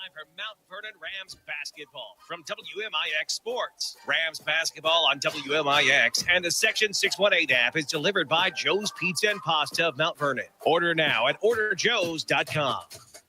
time for Mount Vernon Rams basketball from WMIX Sports. Rams basketball on WMIX and the Section 618 app is delivered by Joe's Pizza and Pasta of Mount Vernon. Order now at orderjoes.com.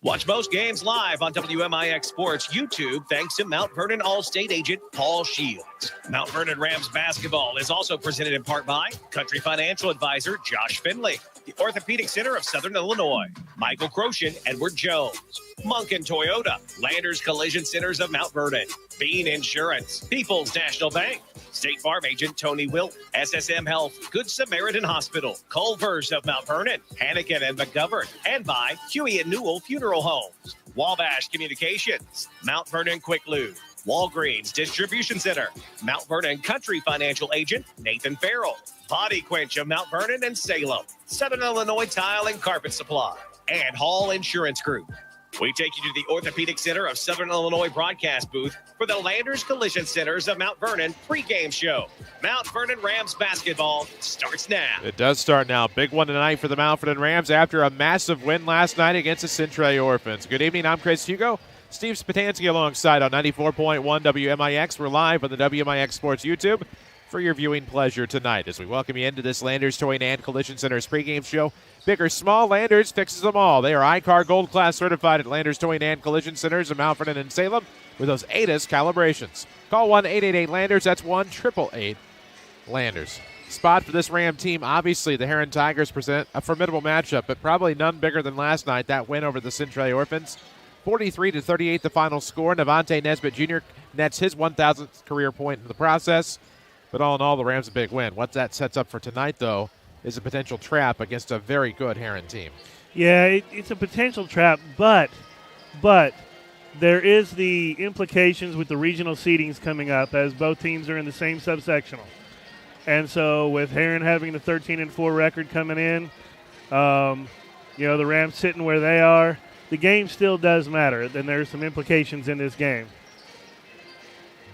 Watch most games live on WMIX Sports YouTube thanks to Mount Vernon All-State agent Paul Shields. Mount Vernon Rams basketball is also presented in part by Country Financial Advisor Josh Finley, the Orthopedic Center of Southern Illinois, Michael Croshan, Edward Jones, Monken Toyota, Landers Collision Centers of Mount Vernon, Bean Insurance, People's National Bank, State Farm agent Tony Wilt, SSM Health, Good Samaritan Hospital, Culver's of Mount Vernon, Hannigan and McGovern, and by Huey and Newell Funeral Homes, Wabash Communications, Mount Vernon Quick Lube, Walgreens Distribution Center, Mount Vernon Country Financial Agent Nathan Farrell, Body Quench of Mount Vernon and Salem, Southern Illinois Tile and Carpet Supply, and Hall Insurance Group. We take you to the Orthopedic Center of Southern Illinois broadcast booth for the Landers Collision Centers of Mount Vernon pregame show. Mount Vernon Rams basketball starts now. It does start now. Big one tonight for the Mount Vernon Rams after a massive win last night against the Centrae Orphans. Good evening. I'm Chris Hugo. Steve Spatansky alongside on 94.1 WMIX. We're live on the WMIX Sports YouTube for your viewing pleasure tonight as we welcome you into this Landers Toy and Collision Center's pregame show. Big or small, Landers fixes them all. They are ICAR Gold Class certified at Landers Toy and Collision Centers in Mount Vernon and Salem with those ATIS calibrations. Call 1-888-LANDERS. That's 1-888-LANDERS. Spot for this Ram team. Obviously, the Herrin Tigers present a formidable matchup, but probably none bigger than last night, that win over the Centrae Orphans. 43-38 the final score. Navante Nesbitt Jr. nets his 1,000th career point in the process. But all in all, the Rams a big win. What that sets up for tonight, though, is a potential trap against a very good Herrin team. Yeah, it's a potential trap, but there is the implications with the regional seedings coming up as both teams are in the same subsectional. And so with Herrin having the 13-4 record coming in, the Rams sitting where they are, the game still does matter. And there's some implications in this game.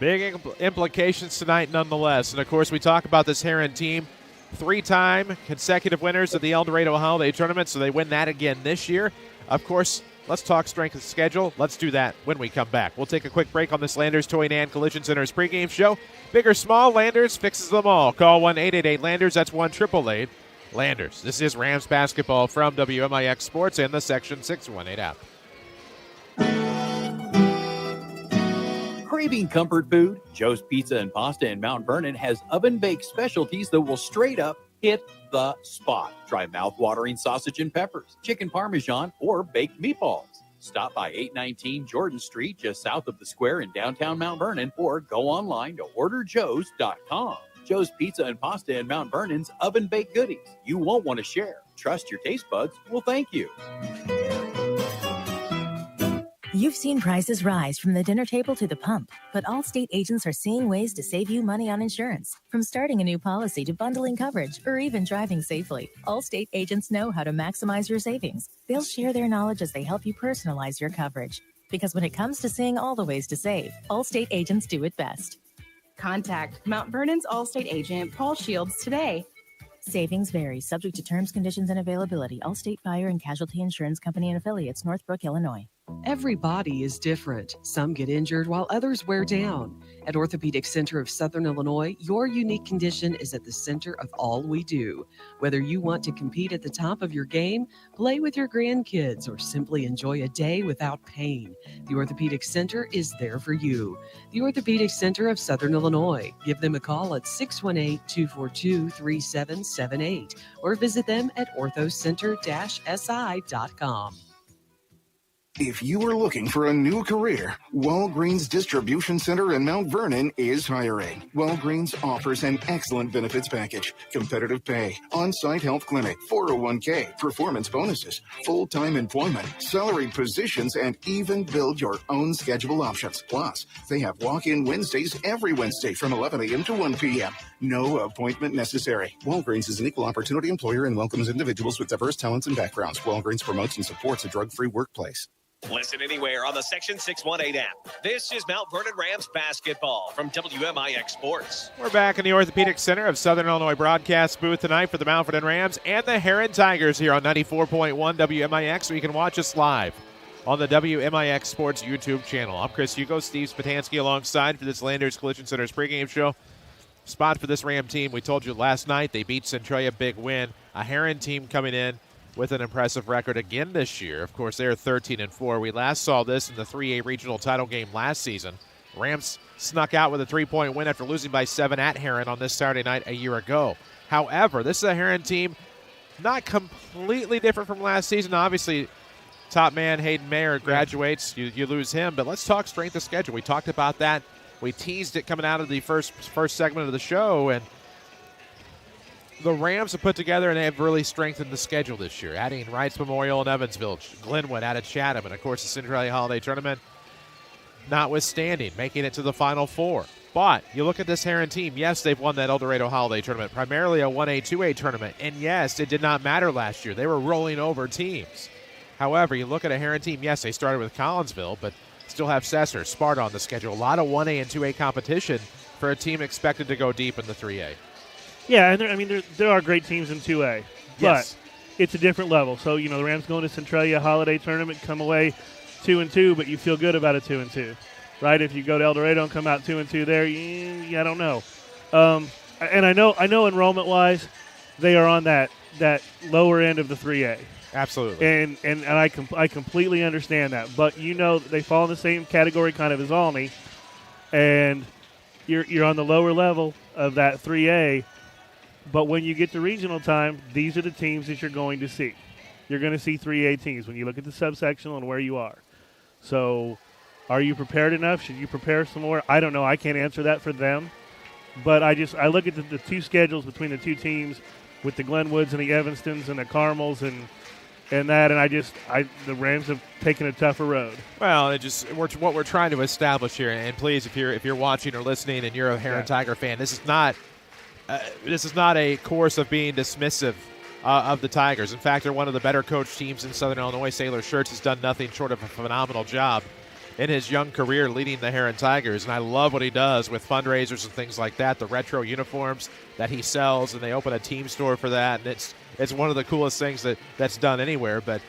Big implications tonight nonetheless. And, of course, we talk about this Herrin team. 3-time consecutive winners of the El Dorado Holiday Tournament, so they win that again this year. Of course, let's talk strength of schedule. Let's do that when we come back. We'll take a quick break on this Landers Toy and Collision Center's pregame show. Big or small, Landers fixes them all. Call 1-888-LANDERS. That's 1-888-LANDERS. This is Rams basketball from WMIX Sports and the Section 618 app. Craving comfort food? Joe's Pizza and Pasta in Mount Vernon has oven-baked specialties that will straight up hit the spot. Try mouth-watering sausage and peppers, chicken parmesan, or baked meatballs. Stop by 819 Jordan Street, just south of the square in downtown Mount Vernon, or go online to orderjoes.com. Joe's Pizza and Pasta in Mount Vernon's oven-baked goodies you won't want to share. Trust your taste buds will thank you. You've seen prices rise from the dinner table to the pump, but Allstate agents are seeing ways to save you money on insurance. From starting a new policy to bundling coverage or even driving safely, Allstate agents know how to maximize your savings. They'll share their knowledge as they help you personalize your coverage. Because when it comes to seeing all the ways to save, Allstate agents do it best. Contact Mount Vernon's Allstate agent, Paul Shields, today. Savings vary, subject to terms, conditions, and availability. Allstate Fire and Casualty Insurance Company and Affiliates, Northbrook, Illinois. Every body is different. Some get injured while others wear down. At Orthopedic Center of Southern Illinois, your unique condition is at the center of all we do. Whether you want to compete at the top of your game, play with your grandkids, or simply enjoy a day without pain, the Orthopedic Center is there for you. The Orthopedic Center of Southern Illinois. Give them a call at 618-242-3778 or visit them at orthocenter-si.com. If you are looking for a new career, Walgreens Distribution Center in Mount Vernon is hiring. Walgreens offers an excellent benefits package, competitive pay, on-site health clinic, 401k, performance bonuses, full-time employment, salaried positions, and even build your own schedule options. Plus, they have walk-in Wednesdays every Wednesday from 11 a.m. to 1 p.m. No appointment necessary. Walgreens is an equal opportunity employer and welcomes individuals with diverse talents and backgrounds. Walgreens promotes and supports a drug-free workplace. Listen anywhere on the Section 618 app. This is Mount Vernon Rams basketball from WMIX Sports. We're back in the Orthopedic Center of Southern Illinois broadcast booth tonight for the Mount Vernon Rams and the Herrin Tigers here on 94.1 WMIX, so you can watch us live on the WMIX Sports YouTube channel. I'm Chris Hugo, Steve Spatansky alongside for this Landers Collision Center's pregame show. Spot for this Ram team. We told you last night they beat Centralia, big win. A Herrin team coming in with an impressive record again this year. Of course, they're 13-4. We last saw this in the 3A regional title game last season. Rams snuck out with a 3-point win after losing by 7 at Herrin on this Saturday night a year ago. However, this is a Herrin team not completely different from last season. Obviously, top man Hayden Mayer graduates. You lose him, but let's talk strength of schedule. We talked about that. We teased it coming out of the first segment of the show, and the Rams have put together and they have really strengthened the schedule this year, adding Wrights Memorial in Evansville, Glenwood out of Chatham, and, of course, the Centralia Holiday Tournament notwithstanding, making it to the Final Four. But you look at this Herrin team, yes, they've won that El Dorado Holiday Tournament, primarily a 1A, 2A tournament, and yes, it did not matter last year. They were rolling over teams. However, you look at a Herrin team, yes, they started with Collinsville, but still have Cessar, Sparta on the schedule. A lot of 1A and 2A competition for a team expected to go deep in the 3A. Yeah, and there are great teams in 2A, yes, but it's a different level. So, the Rams going to Centralia Holiday Tournament, come away 2-2, but you feel good about a 2-2, right? If you go to El Dorado and come out 2-2 there, I don't know. And I know enrollment-wise, they are on that lower end of the 3A. Absolutely. And I completely understand that. But they fall in the same category kind of as Alney, and you're on the lower level of that 3A. But when you get to regional time, these are the teams that you're going to see. You're going to see 3A teams when you look at the subsectional and where you are. So are you prepared enough? Should you prepare some more? I don't know. I can't answer that for them. But I look at the two schedules between the two teams with the Glenwoods and the Evanstons and the Carmels and the Rams have taken a tougher road. Well, what we're trying to establish here, and please, if you're watching or listening and you're a Herrin Tiger fan, this is not a course of being dismissive of the Tigers. In fact, they're one of the better coached teams in Southern Illinois. Sailor Schertz has done nothing short of a phenomenal job in his young career leading the Herrin Tigers, and I love what he does with fundraisers and things like that, the retro uniforms that he sells, and they open a team store for that, and it's one of the coolest things that's done anywhere, but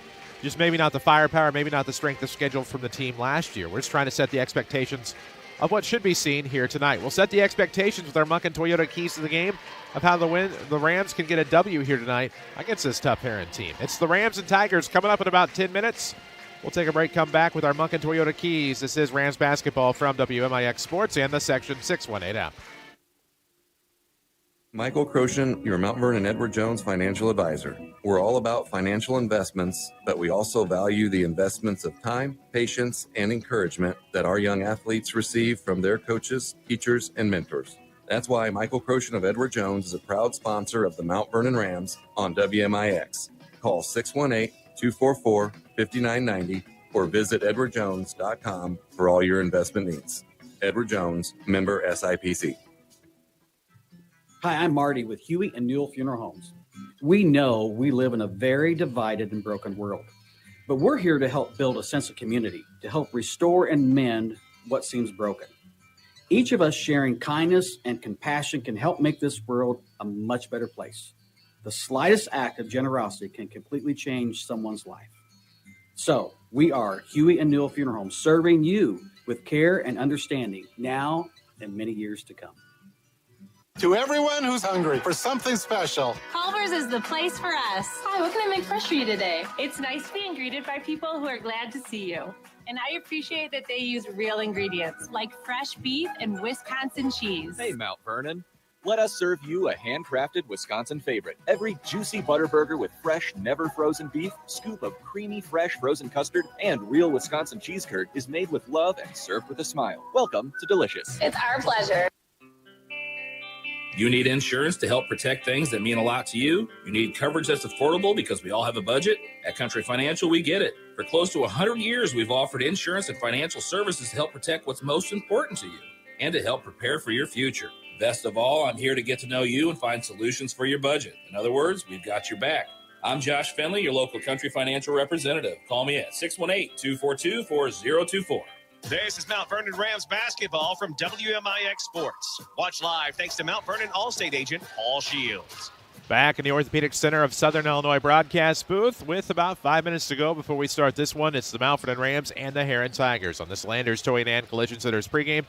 just maybe not the firepower, maybe not the strength of schedule from the team last year. We're just trying to set the expectations of what should be seen here tonight. We'll set the expectations with our Munkin Toyota keys to the game of how the Rams can get a W here tonight against this tough Herrin team. It's the Rams and Tigers coming up in about 10 minutes. We'll take a break, come back with our Munkin Toyota keys. This is Rams basketball from WMIX Sports and the Section 618 app. Michael Croshen, your Mount Vernon Edward Jones financial advisor. We're all about financial investments, but we also value the investments of time, patience, and encouragement that our young athletes receive from their coaches, teachers, and mentors. That's why Michael Croshen of Edward Jones is a proud sponsor of the Mount Vernon Rams on WMIX. Call 618-244-5990 or visit edwardjones.com for all your investment needs. Edward Jones, member SIPC. Hi, I'm Marty with Huey and Newell Funeral Homes. We know we live in a very divided and broken world, but we're here to help build a sense of community, to help restore and mend what seems broken. Each of us sharing kindness and compassion can help make this world a much better place. The slightest act of generosity can completely change someone's life. So we are Huey and Newell Funeral Homes, serving you with care and understanding now and many years to come. To everyone who's hungry for something special, Culver's is the place for us. Hi, what can I make fresh for you today? It's nice being greeted by people who are glad to see you. And I appreciate that they use real ingredients like fresh beef and Wisconsin cheese. Hey, Mount Vernon. Let us serve you a handcrafted Wisconsin favorite. Every juicy butter burger with fresh, never frozen beef, scoop of creamy, fresh frozen custard, and real Wisconsin cheese curd is made with love and served with a smile. Welcome to Delicious. It's our pleasure. You need insurance to help protect things that mean a lot to you? You need coverage that's affordable because we all have a budget? At Country Financial, we get it. For close to 100 years, we've offered insurance and financial services to help protect what's most important to you and to help prepare for your future. Best of all, I'm here to get to know you and find solutions for your budget. In other words, we've got your back. I'm Josh Finley, your local Country Financial representative. Call me at 618-242-4024. This is Mount Vernon Rams basketball from WMIX Sports. Watch live thanks to Mount Vernon Allstate agent Paul Shields. Back in the Orthopedic Center of Southern Illinois broadcast booth with about 5 minutes to go before we start this one. It's the Mount Vernon Rams and the Herrin Tigers on this Landers Towing and Collision Center's pregame.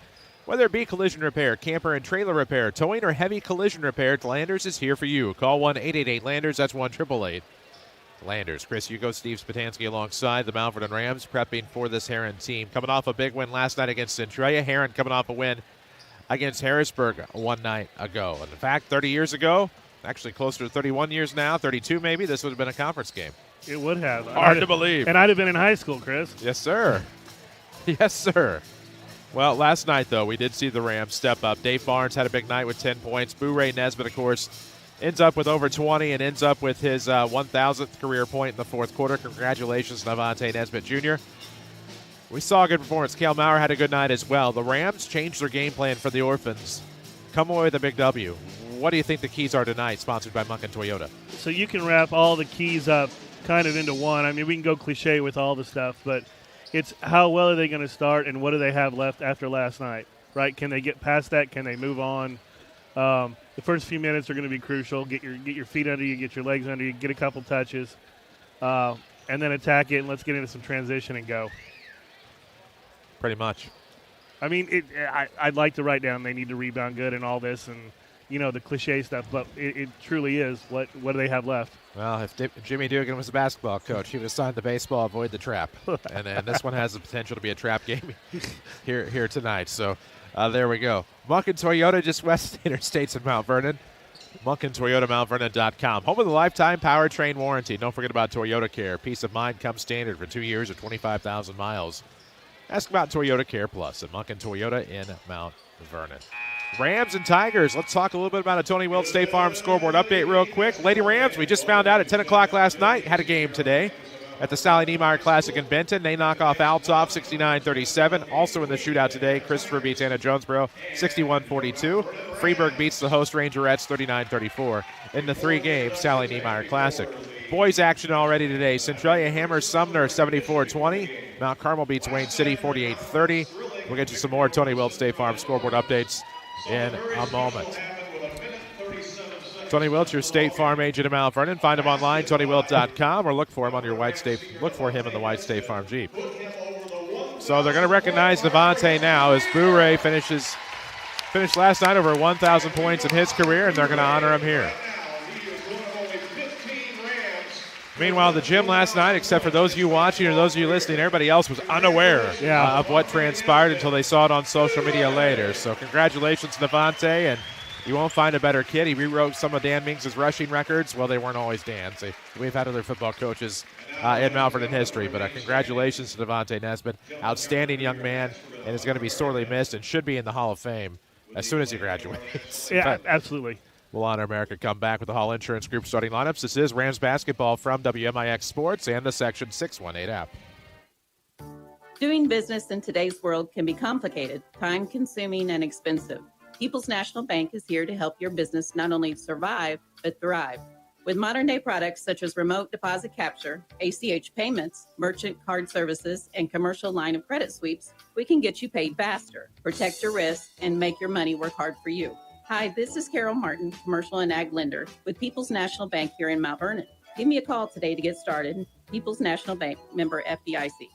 Whether it be collision repair, camper and trailer repair, towing, or heavy collision repair, Landers is here for you. Call 1-888-LANDERS. That's 1-888 Landers. Chris Hugo, Steve Spatansky alongside the Mount Vernon Rams prepping for this Herrin team. Coming off a big win last night against Centralia. Herrin coming off a win against Harrisburg one night ago. And in fact, 30 years ago, actually closer to 31 years now, 32 maybe, this would have been a conference game. It would have. Hard to believe. And I'd have been in high school, Chris. Yes, sir. Yes, sir. Well, last night, though, we did see the Rams step up. Dave Barnes had a big night with 10 points. Boo-Ray Nesbitt, of course, ends up with over 20 and ends up with his 1,000th career point in the fourth quarter. Congratulations, Navante Nesbitt Jr. We saw a good performance. Cale Maurer had a good night as well. The Rams changed their game plan for the Orphans. Come away with a big W. What do you think the keys are tonight, sponsored by Munkin Toyota? So you can wrap all the keys up kind of into one. I mean, we can go cliche with all the stuff, but it's how well are they going to start and what do they have left after last night, right? Can they get past that? Can they move on? The first few minutes are going to be crucial. Get your feet under you, get your legs under you, get a couple touches, and then attack it, and let's get into some transition and go. Pretty much. I mean, I'd like to write down they need to rebound good and all this and, you know, the cliche stuff, but it truly is. What do they have left? Well, if Jimmy Dugan was a basketball coach, he would have signed the baseball, avoid the trap. and this one has the potential to be a trap game here tonight. So there we go. Munkin Toyota, just west of Interstates in Mount Vernon. MunkinToyotaMountVernon.com. Home of the lifetime powertrain warranty. Don't forget about Toyota Care. Peace of mind comes standard for 2 years or 25,000 miles. Ask about Toyota Care Plus at Munkin Toyota in Mount Vernon. Rams and Tigers. Let's talk a little bit about a Tony Wilt State Farm scoreboard update real quick. Lady Rams, we just found out at 10 o'clock last night, had a game today at the Sally Niemeyer Classic in Benton. They knock off Althoff 69-37. Also in the shootout today, Christopher beats Anna Jonesboro 61-42. Freeburg beats the host Rangerettes 39-34 in the three-game Sally Niemeyer Classic. Boys action already today. Centralia hammers Sumner 74-20. Mount Carmel beats Wayne City 48-30. We'll get you some more Tony Wilt State Farm scoreboard updates in a moment. Tony Wilt, your State Farm agent in Mount Vernon. Find him online, TonyWilt.com, or look for him on your Look for him in the White State Farm Jeep. So they're going to recognize Navante now as Boo-Ray finished last night over 1,000 points in his career, and they're going to honor him here. Meanwhile, the gym last night, except for those of you watching or those of you listening, everybody else was unaware of what transpired until they saw it on social media later. So congratulations, Navante, and you won't find a better kid. He rewrote some of Dan Mings' rushing records. Well, they weren't always Dan's. We've had other football coaches in Mount Vernon history, but congratulations to Navante Nesbitt. Outstanding young man, and is going to be sorely missed and should be in the Hall of Fame as soon as he graduates. Yeah, absolutely. We'll honor America. Come back with the Hall Insurance Group starting lineups. This is Rams basketball from WMIX Sports and the Section 618 app. Doing business in today's world can be complicated, time-consuming, and expensive. People's National Bank is here to help your business not only survive, but thrive. With modern-day products such as remote deposit capture, ACH payments, merchant card services, and commercial line of credit sweeps, we can get you paid faster, protect your risk, and make your money work hard for you. Hi, this is Carol Martin, commercial and ag lender with People's National Bank here in Mount Vernon. Give me a call today to get started. People's National Bank, member FDIC.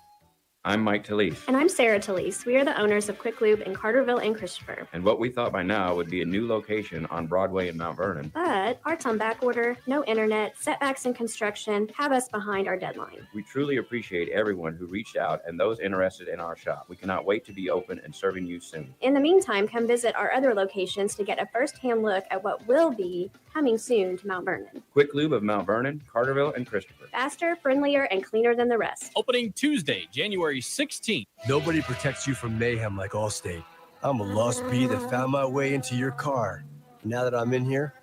I'm Mike Talese. And I'm Sarah Talese. We are the owners of Quick Lube in Carterville and Christopher. And what we thought by now would be a new location on Broadway in Mount Vernon. But parts on back order, no internet, setbacks in construction have us behind our deadline. We truly appreciate everyone who reached out and those interested in our shop. We cannot wait to be open and serving you soon. In the meantime, come visit our other locations to get a first-hand look at what will be coming soon to Mount Vernon. Quick Lube of Mount Vernon, Carterville, and Christopher. Faster, friendlier, and cleaner than the rest. Opening Tuesday, January 16th. Nobody protects you from mayhem like Allstate. I'm a lost bee that found my way into your car. Now that I'm in here,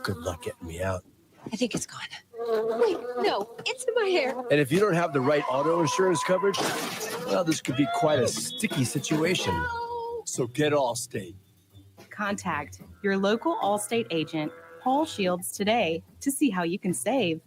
good luck getting me out. I think it's gone. Wait, no, it's in my hair. And if you don't have the right auto insurance coverage, well, this could be quite a sticky situation. So get Allstate. Contact your local Allstate agent, Paul Shields, today to see how you can save.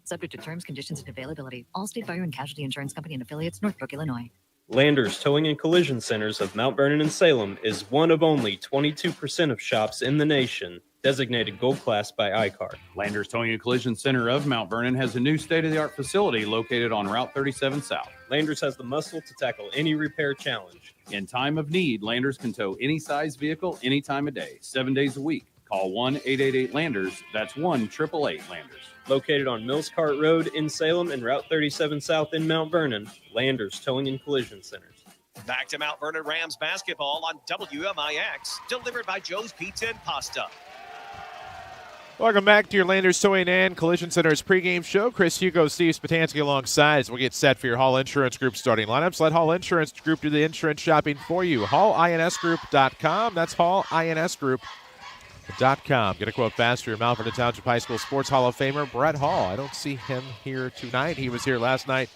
Subject to terms, conditions, and availability. Allstate Fire and Casualty Insurance Company and Affiliates, Northbrook, Illinois. Landers Towing and Collision Centers of Mount Vernon and Salem is one of only 22% of shops in the nation designated gold class by ICAR. Landers Towing and Collision Center of Mount Vernon has a new state-of-the-art facility located on Route 37 South. Landers has the muscle to tackle any repair challenge. In time of need, Landers can tow any size vehicle, any time of day, 7 days a week. Call 1-888-LANDERS. That's 1-888-LANDERS. Located on Mills Cart Road in Salem and Route 37 South in Mount Vernon, Landers Towing and Collision Centers. Back to Mount Vernon Rams basketball on WMIX, delivered by Joe's Pizza and Pasta. Welcome back to your Landers Towing and Collision Center's pregame show. Chris Hugo, Steve Spatansky alongside as we get set for your Hall Insurance Group starting lineups. Let Hall Insurance Group do the insurance shopping for you. HallINSGroup.com. That's HallINSGroup.com. Get a quote fast for your Mount Vernon Township High School Sports Hall of Famer, Brett Hall. I don't see him here tonight. He was here last night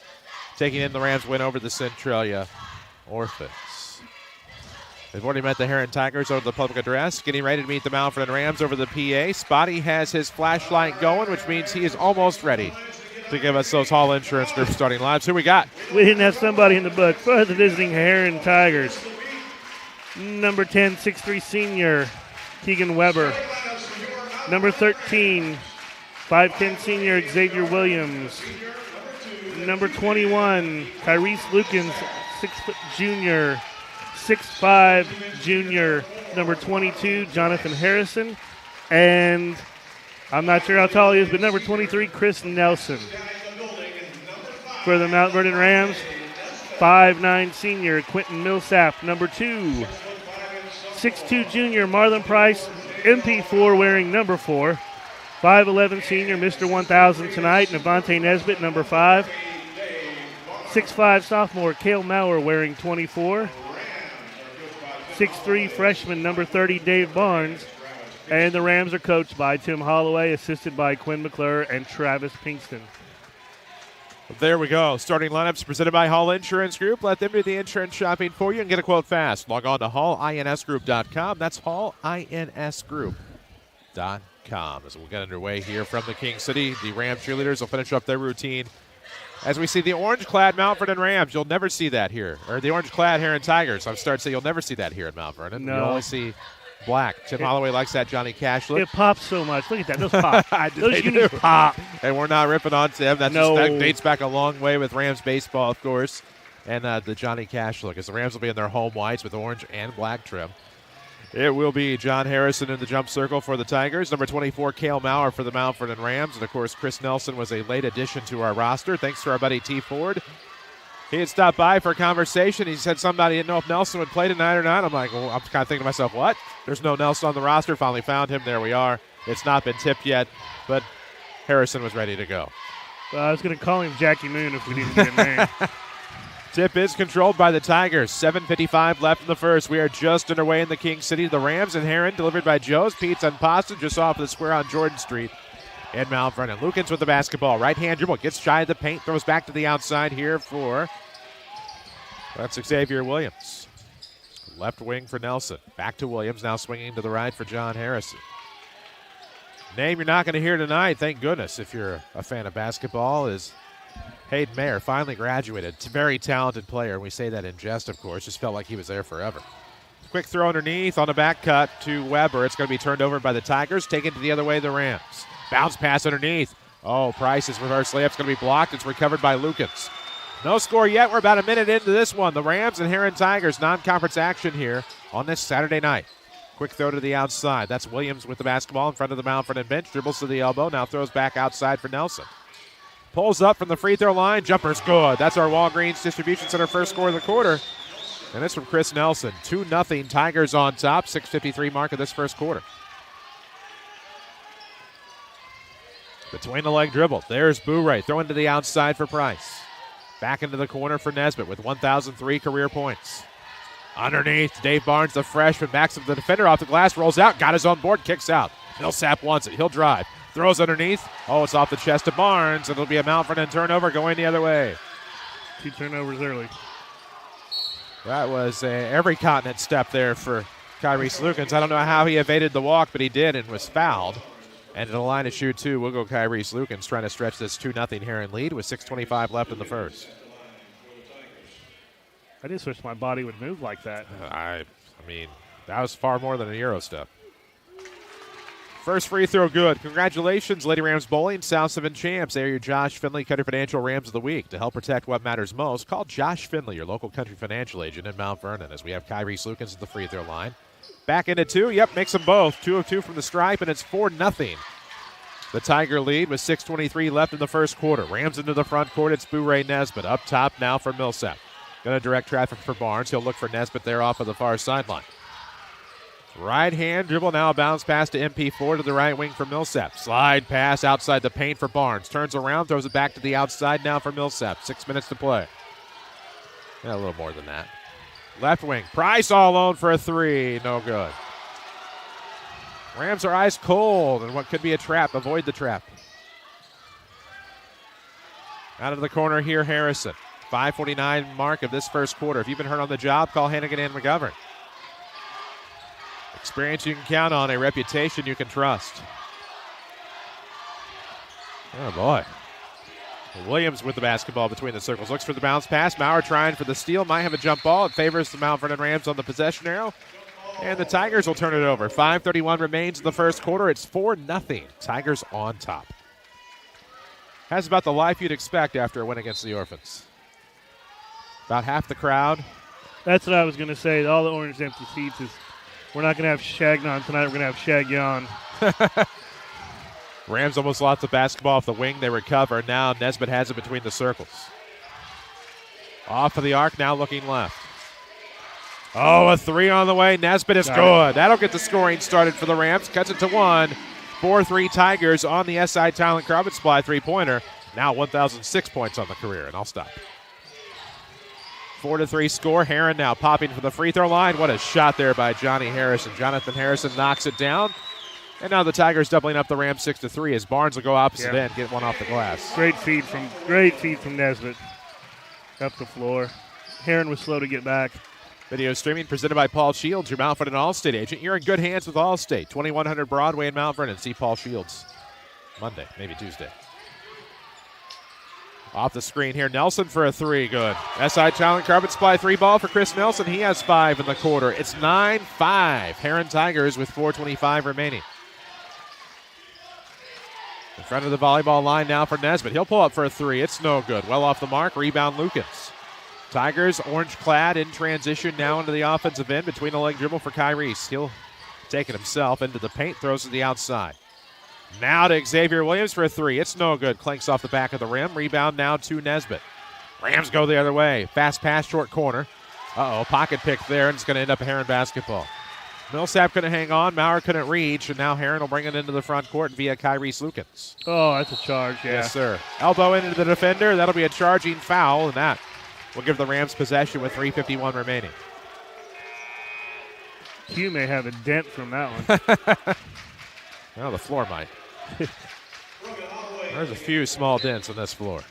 taking in the Rams' win over the Centralia Orphans. They've already met the Herrin Tigers over the public address, getting ready to meet the Mount Vernon Rams over the PA. Spotty has his flashlight going, which means he is almost ready to give us those Hall Insurance Group starting lives. Who we got? We didn't have somebody in the book for the visiting Herrin Tigers. Number 10, 6'3" senior, Keegan Weber. Number 13, 5'10" senior, Xavier Williams. Number 21, Tyrese Lukens, 6' junior. 6'5" junior, number 22, Jonathan Harrison. And I'm not sure how tall he is, but number 23, Chris Nelson. For the Mount Vernon Rams, 5'9" senior, Quentin Millsap, number 2. 6'2" junior, Marlon Price, MP4 wearing number 4. 5'11" senior, Mr. 1000 tonight, Navante Nesbitt, number 5. 6'5" sophomore, Cale Maurer wearing 24. 6'3" freshman, number 30, Dave Barnes. And the Rams are coached by Tim Holloway, assisted by Quinn McClure and Travis Pinkston. There we go. Starting lineups presented by Hall Insurance Group. Let them do the insurance shopping for you and get a quote fast. Log on to HallINSGroup.com. That's HallINSGroup.com. As we'll get underway here from the King City, the Rams cheerleaders will finish up their routine as we see the orange-clad Mount Vernon Rams. You'll never see that here. Or the orange-clad Herrin Tigers. I'm starting to say you'll never see that here at Mount Vernon. No. You'll only see black. Tim Holloway likes that Johnny Cash look. It pops so much. Look at that. Those pop. Those unis pop. And we're not ripping on Tim. That dates back a long way with Rams baseball, of course. And the Johnny Cash look, as the Rams will be in their home whites with orange and black trim. It will be John Harrison in the jump circle for the Tigers. Number 24, Cale Maurer for the Mount Vernon Rams. And, of course, Chris Nelson was a late addition to our roster. Thanks to our buddy T. Ford. He had stopped by for a conversation. He said somebody didn't know if Nelson would play tonight or not. I'm like, well, I'm kind of thinking to myself, what? There's no Nelson on the roster. Finally found him. There we are. It's not been tipped yet, but Harrison was ready to go. I was going to call him Jackie Moon if we didn't get a name. Tip is controlled by the Tigers. 7:55 left in the first. We are just underway in the King City. The Rams and Herrin delivered by Joe's Pizza and Pasta just off the square on Jordan Street in Mount Vernon. Lukens with the basketball. Right-hand dribble. Gets shy of the paint. Throws back to the outside here for... That's Xavier Williams. Left wing for Nelson. Back to Williams. Now swinging to the right for John Harrison. Name you're not going to hear tonight, thank goodness, if you're a fan of basketball, is Hayden Mayer. Finally graduated. Very talented player. We say that in jest, of course. Just felt like he was there forever. Quick throw underneath on a back cut to Weber. It's going to be turned over by the Tigers. Taken to the other way, the Rams. Bounce pass underneath. Oh, Price's reverse layup's going to be blocked. It's recovered by Lukens. No score yet. We're about a minute into this one. The Rams and Herrin Tigers non-conference action here on this Saturday night. Quick throw to the outside. That's Williams with the basketball in front of the Mount Vernon bench. Dribbles to the elbow. Now throws back outside for Nelson. Pulls up from the free throw line. Jumper's good. That's our Walgreens Distribution Center first score of the quarter. And it's from Chris Nelson. 2-0 Tigers on top. 6:53 mark of this first quarter. Between the leg dribble. There's Bourret throwing to the outside for Price. Back into the corner for Nesbitt with 1,003 career points. Underneath, Dave Barnes, the freshman, backs up the defender off the glass, rolls out, got his own board, kicks out. Millsap wants it. He'll drive. Throws underneath. Oh, it's off the chest of Barnes. It'll be a Mount Vernon turnover going the other way. 2 turnovers early. That was every continent step there for Kyrese Lukens. I don't know how he evaded the walk, but he did and was fouled. And at the line to shoot two, we'll go Kyrese Lukens trying to stretch this 2-0 Herrin lead with 6:25 left in the first. I just wish my body would move like that. I mean, that was far more than a Euro step. First free throw good. Congratulations, Lady Rams Bowling, South 7 champs. They are your Josh Finley Country Financial Rams of the Week. To help protect what matters most, call Josh Finley, your local Country Financial agent in Mount Vernon, as we have Kyrie Slukins at the free throw line. Back into 2. Yep, makes them both. 2 of 2 from the stripe, and it's 4-0. The Tiger lead with 6:23 left in the first quarter. Rams into the front court. It's Boo-Ray Nesbitt. Up top now for Millsap. Going to direct traffic for Barnes. He'll look for Nesbitt there off of the far sideline. Right hand dribble, now a bounce pass to MP4 to the right wing for Millsap. Slide pass outside the paint for Barnes. Turns around, throws it back to the outside now for Millsap. 6 minutes to play. Yeah, a little more than that. Left wing, Price all alone for a 3. No good. Rams are ice cold, and what could be a trap. Avoid the trap. Out of the corner here, Harrison. 5:49 mark of this first quarter. If you've been hurt on the job, call Hannigan and McGovern. Experience you can count on, a reputation you can trust. Oh, boy. Williams with the basketball between the circles. Looks for the bounce pass. Maurer trying for the steal. Might have a jump ball. It favors the Mount Vernon Rams on the possession arrow. And the Tigers will turn it over. 5:31 remains in the first quarter. It's 4-0. Tigers on top. Has about the life you'd expect after a win against the Orphans. About half the crowd. That's what I was going to say. All the orange empty seats is we're not going to have Shagnon tonight. We're going to have Shagyon. Rams almost lost the basketball off the wing. They recover. Now Nesbitt has it between the circles. Off of the arc, now looking left. Oh, a 3 on the way. Nesbitt is good. That'll get the scoring started for the Rams. Cuts it to 1. 4-3 Tigers on the SI Talent Carbon Supply three-pointer. Now 1,006 points on the career, and I'll stop. 4-3 score. Herrin now popping for the free throw line. What a shot there by Johnny Harrison. Jonathan Harrison knocks it down. And now the Tigers doubling up the Rams 6-3 as Barnes will go opposite end, get one off the glass. Great feed from Nesbitt up the floor. Herrin was slow to get back. Video streaming presented by Paul Shields, your Mount Vernon Allstate agent. You're in good hands with Allstate. 2100 Broadway in Mount Vernon. See Paul Shields Monday, maybe Tuesday. Off the screen here, Nelson for a 3. Good. SI Talent Carbon Supply 3 ball for Chris Nelson. He has 5 in the quarter. It's 9-5. Herrin Tigers with 4:25 remaining. In front of the volleyball line now for Nesbitt. He'll pull up for a 3. It's no good. Well off the mark. Rebound Lukens. Tigers orange clad in transition now into the offensive end. Between the leg dribble for Kyrie. He'll take it himself into the paint. Throws to the outside. Now to Xavier Williams for a 3. It's no good. Clanks off the back of the rim. Rebound now to Nesbitt. Rams go the other way. Fast pass, short corner. Pocket pick there, and it's going to end up Herrin basketball. Millsap couldn't hang on. Maurer couldn't reach, and now Herrin will bring it into the front court via Kyrie Slukins. Oh, that's a charge, yeah. Yes, sir. Elbow into the defender. That'll be a charging foul, and that will give the Rams possession with 3:51 remaining. Hugh may have a dent from that one. Well, the floor might. There's a few small dents on this floor.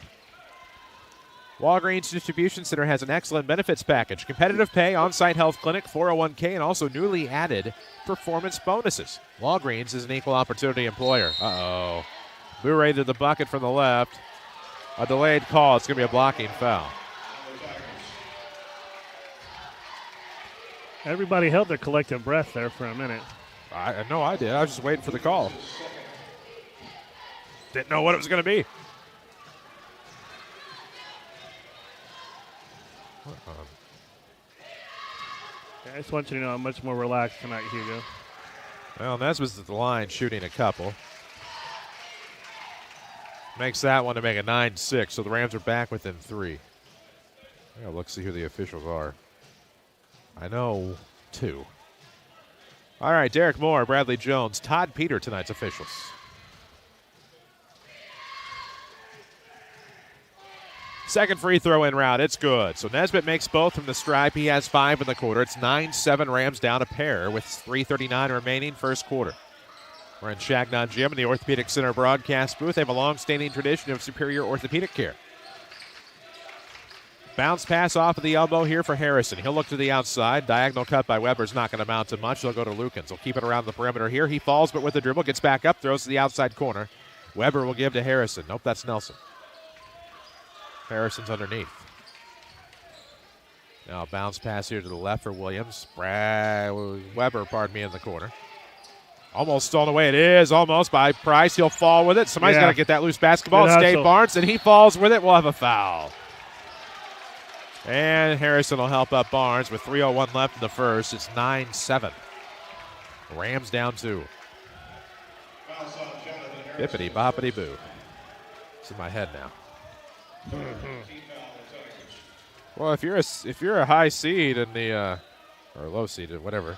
Walgreens Distribution Center has an excellent benefits package. Competitive pay, on-site health clinic, 401k, and also newly added performance bonuses. Walgreens is an equal opportunity employer. Boo-Ray to the bucket from the left. A delayed call. It's going to be a blocking foul. Everybody held their collective breath there for a minute. I know I did. I was just waiting for the call. Didn't know what it was going to be. I just want you to know I'm much more relaxed tonight, Hugo. Well, Nesbitt's at the line shooting a couple. Makes that one to make it 9-6, so the Rams are back within 3. I gotta look see who the officials are. I know 2. All right, Derek Moore, Bradley Jones, Todd Peter, tonight's officials. Second free throw in round. It's good. So Nesbitt makes both from the stripe. He has 5 in the quarter. It's 9-7 Rams down a pair with 3:39 remaining first quarter. We're in Shagnon Gym in the Orthopedic Center broadcast booth. They have a long-standing tradition of superior orthopedic care. Bounce pass off of the elbow here for Harrison. He'll look to the outside. Diagonal cut by Weber's not going to amount to much. They'll go to Lukens. He'll keep it around the perimeter here. He falls, but with the dribble, gets back up, throws to the outside corner. Weber will give to Harrison. Nope, that's Nelson. Harrison's underneath. Now a bounce pass here to the left for Williams. Weber, in the corner. Almost stolen away. It is almost by Price. He'll fall with it. Somebody's got to get that loose basketball. Good It's Dave hustle. Barnes, and he falls with it. We'll have a foul. And Harrison will help up Barnes with 3:01 left in the first. It's 9-7. Rams down 2. Bippity boppity boo. It's in my head now. Well, if you're a high seed in the or low seed, whatever,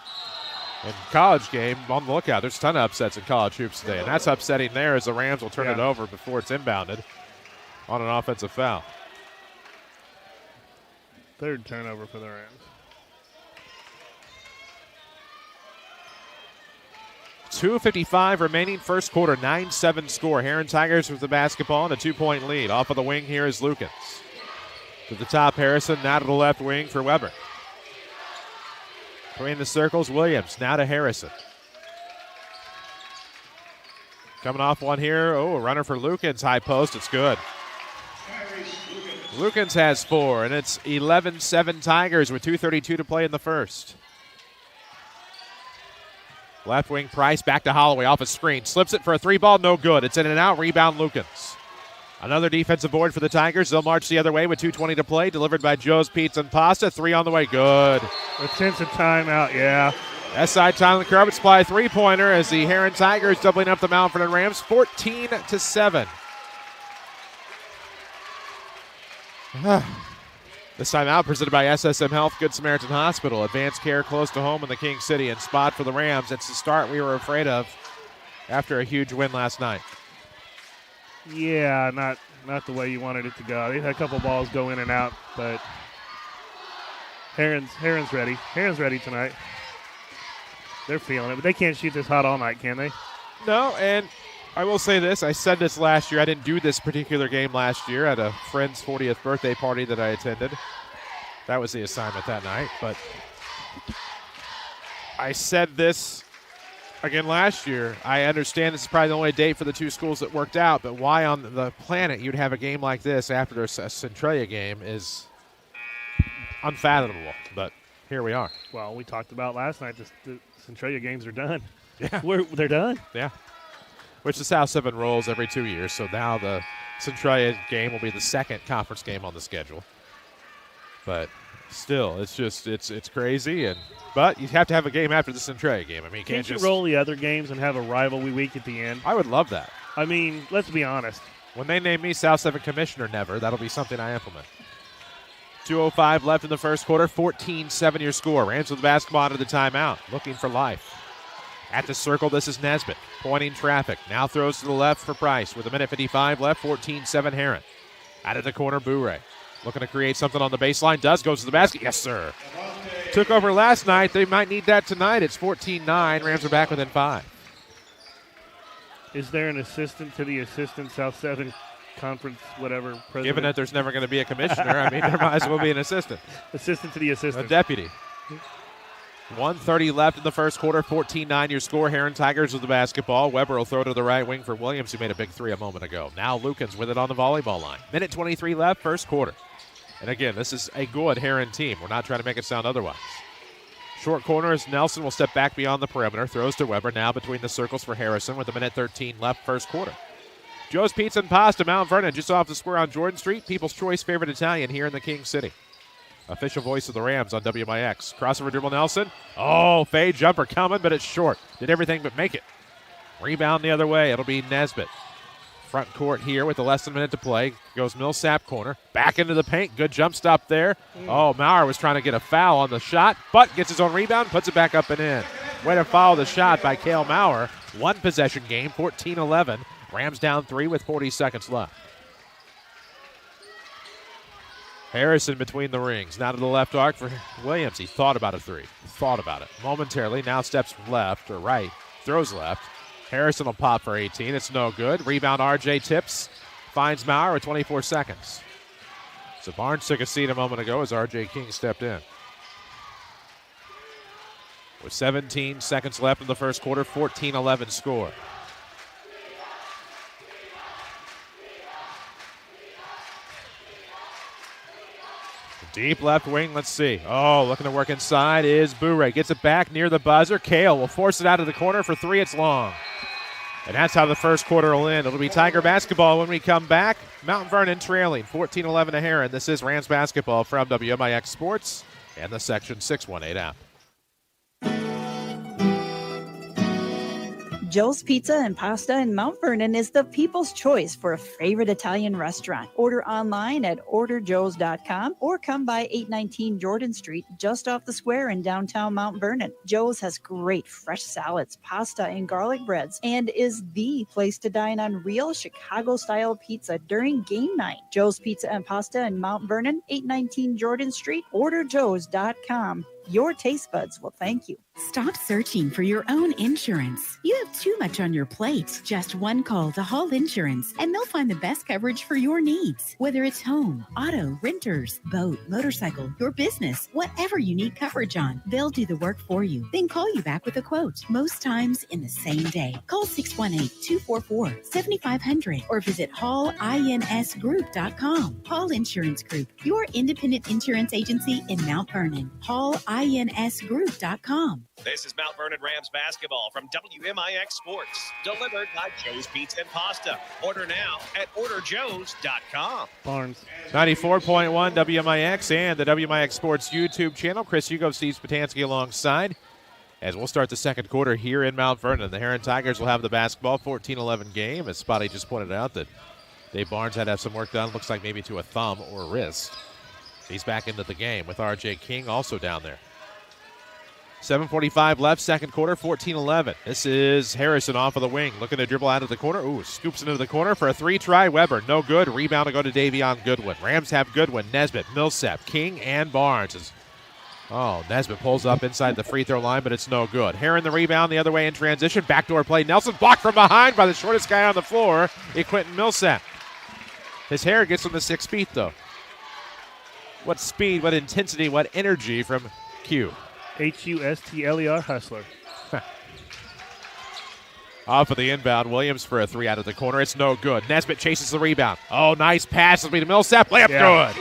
in college game, on the lookout. There's a ton of upsets in college hoops today, and that's upsetting there as the Rams will turn it over before it's inbounded on an offensive foul. Third turnover for the Rams. .255 remaining first quarter, 9-7 score. Herrin Tigers with the basketball and a 2-point lead. Off of the wing here is Lukens. To the top, Harrison, now to the left wing for Weber. Between the circles, Williams, now to Harrison. Coming off one here, a runner for Lukens, high post, it's good. Lukens has 4, and it's 11-7 Tigers with 2:32 to play in the first. Left wing Price back to Holloway off a screen. Slips it for a 3-ball, no good. It's in and out, rebound Lukens. Another defensive board for the Tigers. They'll march the other way with 2:20 to play. Delivered by Joe's Pizza and Pasta. 3 on the way, good. A sense of timeout, yeah. SI Tylen Carpet Supply 3-pointer as the Herrin Tigers doubling up the Mount Vernon Rams 14-7. This time out presented by SSM Health, Good Samaritan Hospital. Advanced care close to home in the King City and spot for the Rams. It's the start we were afraid of after a huge win last night. Yeah, not the way you wanted it to go. They've had a couple balls go in and out, but Herrin's ready. Herrin's ready tonight. They're feeling it, but they can't shoot this hot all night, can they? No, and I will say this. I said this last year. I didn't do this particular game last year at a friend's 40th birthday party that I attended. That was the assignment that night. But I said this again last year. I understand this is probably the only date for the two schools that worked out, but why on the planet you'd have a game like this after a Centralia game is unfathomable. But here we are. Well, we talked about last night. The Centralia games are done. Yeah. They're done. Yeah. Which the South 7 rolls every 2 years, so now the Centralia game will be the second conference game on the schedule. But still, it's crazy, but you have to have a game after the Centralia game. I mean, you Can't you just roll the other games and have a rivalry week at the end? I would love that. I mean, let's be honest. When they name me South 7 commissioner, never. That'll be something I implement. 2:05 left in the first quarter, 14-7 your score. Rams with the basketball out of the timeout, looking for life. At the circle, this is Nesbitt, pointing traffic. Now throws to the left for Price with 1:55 left, 14-7 Herrin. Out of the corner, Bourret. Looking to create something on the baseline. Goes to the basket. Yes, sir. Took over last night. They might need that tonight. It's 14-9. Rams are back within 5. Is there an assistant to the assistant South 7 conference, whatever, president? Given that there's never going to be a commissioner, I mean, there might as well be an assistant. Assistant to the assistant. A deputy. 1:30 left in the first quarter, 14-9 your score. Herrin Tigers with the basketball. Weber will throw to the right wing for Williams, who made a big 3 a moment ago. Now Lukens with it on the volleyball line. Minute 23 left, first quarter. And again, this is a good Herrin team. We're not trying to make it sound otherwise. Short corner as Nelson will step back beyond the perimeter. Throws to Weber, now between the circles for Harrison with 1:13 left, first quarter. Joe's Pizza and Pasta, Mount Vernon, just off the square on Jordan Street. People's Choice favorite Italian here in the King City. Official voice of the Rams on WMIX. Crossover dribble Nelson. Oh, fade jumper coming, but it's short. Did everything but make it. Rebound the other way. It'll be Nesbitt. Front court here with less than a minute to play. Goes Millsap corner. Back into the paint. Good jump stop there. Oh, Maurer was trying to get a foul on the shot, but gets his own rebound, puts it back up and in. Way to follow the shot by Cale Maurer. One possession game, 14-11. Rams down 3 with 40 seconds left. Harrison between the rings. Now to the left arc for Williams. He thought about a 3. Thought about it momentarily. Now steps left or right. Throws left. Harrison will pop for 18. It's no good. Rebound RJ tips. Finds Maurer with 24 seconds. So Barnes took a seat a moment ago as RJ King stepped in. With 17 seconds left in the first quarter, 14-11 score. Deep left wing, let's see. Oh, looking to work inside is Bourret. Gets it back near the buzzer. Kale will force it out of the corner for three. It's long. And that's how the first quarter will end. It'll be Tiger basketball when we come back. Mount Vernon trailing 14-11 to Herrin. This is Rams basketball from WMIX Sports and the Section 618 app. Joe's Pizza and Pasta in Mount Vernon is the people's choice for a favorite Italian restaurant. Order online at orderjoes.com or come by 819 Jordan Street, just off the square in downtown Mount Vernon. Joe's has great fresh salads, pasta, and garlic breads, and is the place to dine on real Chicago-style pizza during game night. Joe's Pizza and Pasta in Mount Vernon, 819 Jordan Street, orderjoes.com. Your taste buds will thank you. Stop searching for your own insurance. You have too much on your plate. Just one call to Hall Insurance, and they'll find the best coverage for your needs. Whether it's home, auto, renters, boat, motorcycle, your business, whatever you need coverage on, they'll do the work for you. Then call you back with a quote, most times in the same day. Call 618-244-7500 or visit hallinsgroup.com. Hall Insurance Group, your independent insurance agency in Mount Vernon. hallinsgroup.com. This is Mount Vernon Rams basketball from WMIX Sports, delivered by Joe's Pizza and Pasta. Order now at orderjoes.com. Barnes. 94.1 WMIX and the WMIX Sports YouTube channel. Chris Hugo, Steve Spatansky alongside. As we'll start the second quarter here in Mount Vernon. The Herrin Tigers will have the basketball, 14-11 game. As Spotty just pointed out that Dave Barnes had to have some work done. Looks like maybe to a thumb or a wrist. He's back into the game with R.J. King also down there. 7:45 left, second quarter, 14-11. This is Harrison off of the wing, looking to dribble out of the corner. Ooh, scoops into the corner for a three-try. Weber, no good. Rebound to go to Davion Goodwin. Rams have Goodwin, Nesbitt, Millsap, King, and Barnes. Nesbitt pulls up inside the free throw line, but it's no good. Herrin the rebound the other way in transition. Backdoor play. Nelson blocked from behind by the shortest guy on the floor, Quentin Millsap. His hair gets on the 6 feet, though. What speed, what intensity, what energy from Q. Hustler, Hustler. Off of the inbound, Williams for a three out of the corner. It's no good. Nesbitt chases the rebound. Oh, nice pass. It'll be to Millsap. Layup good.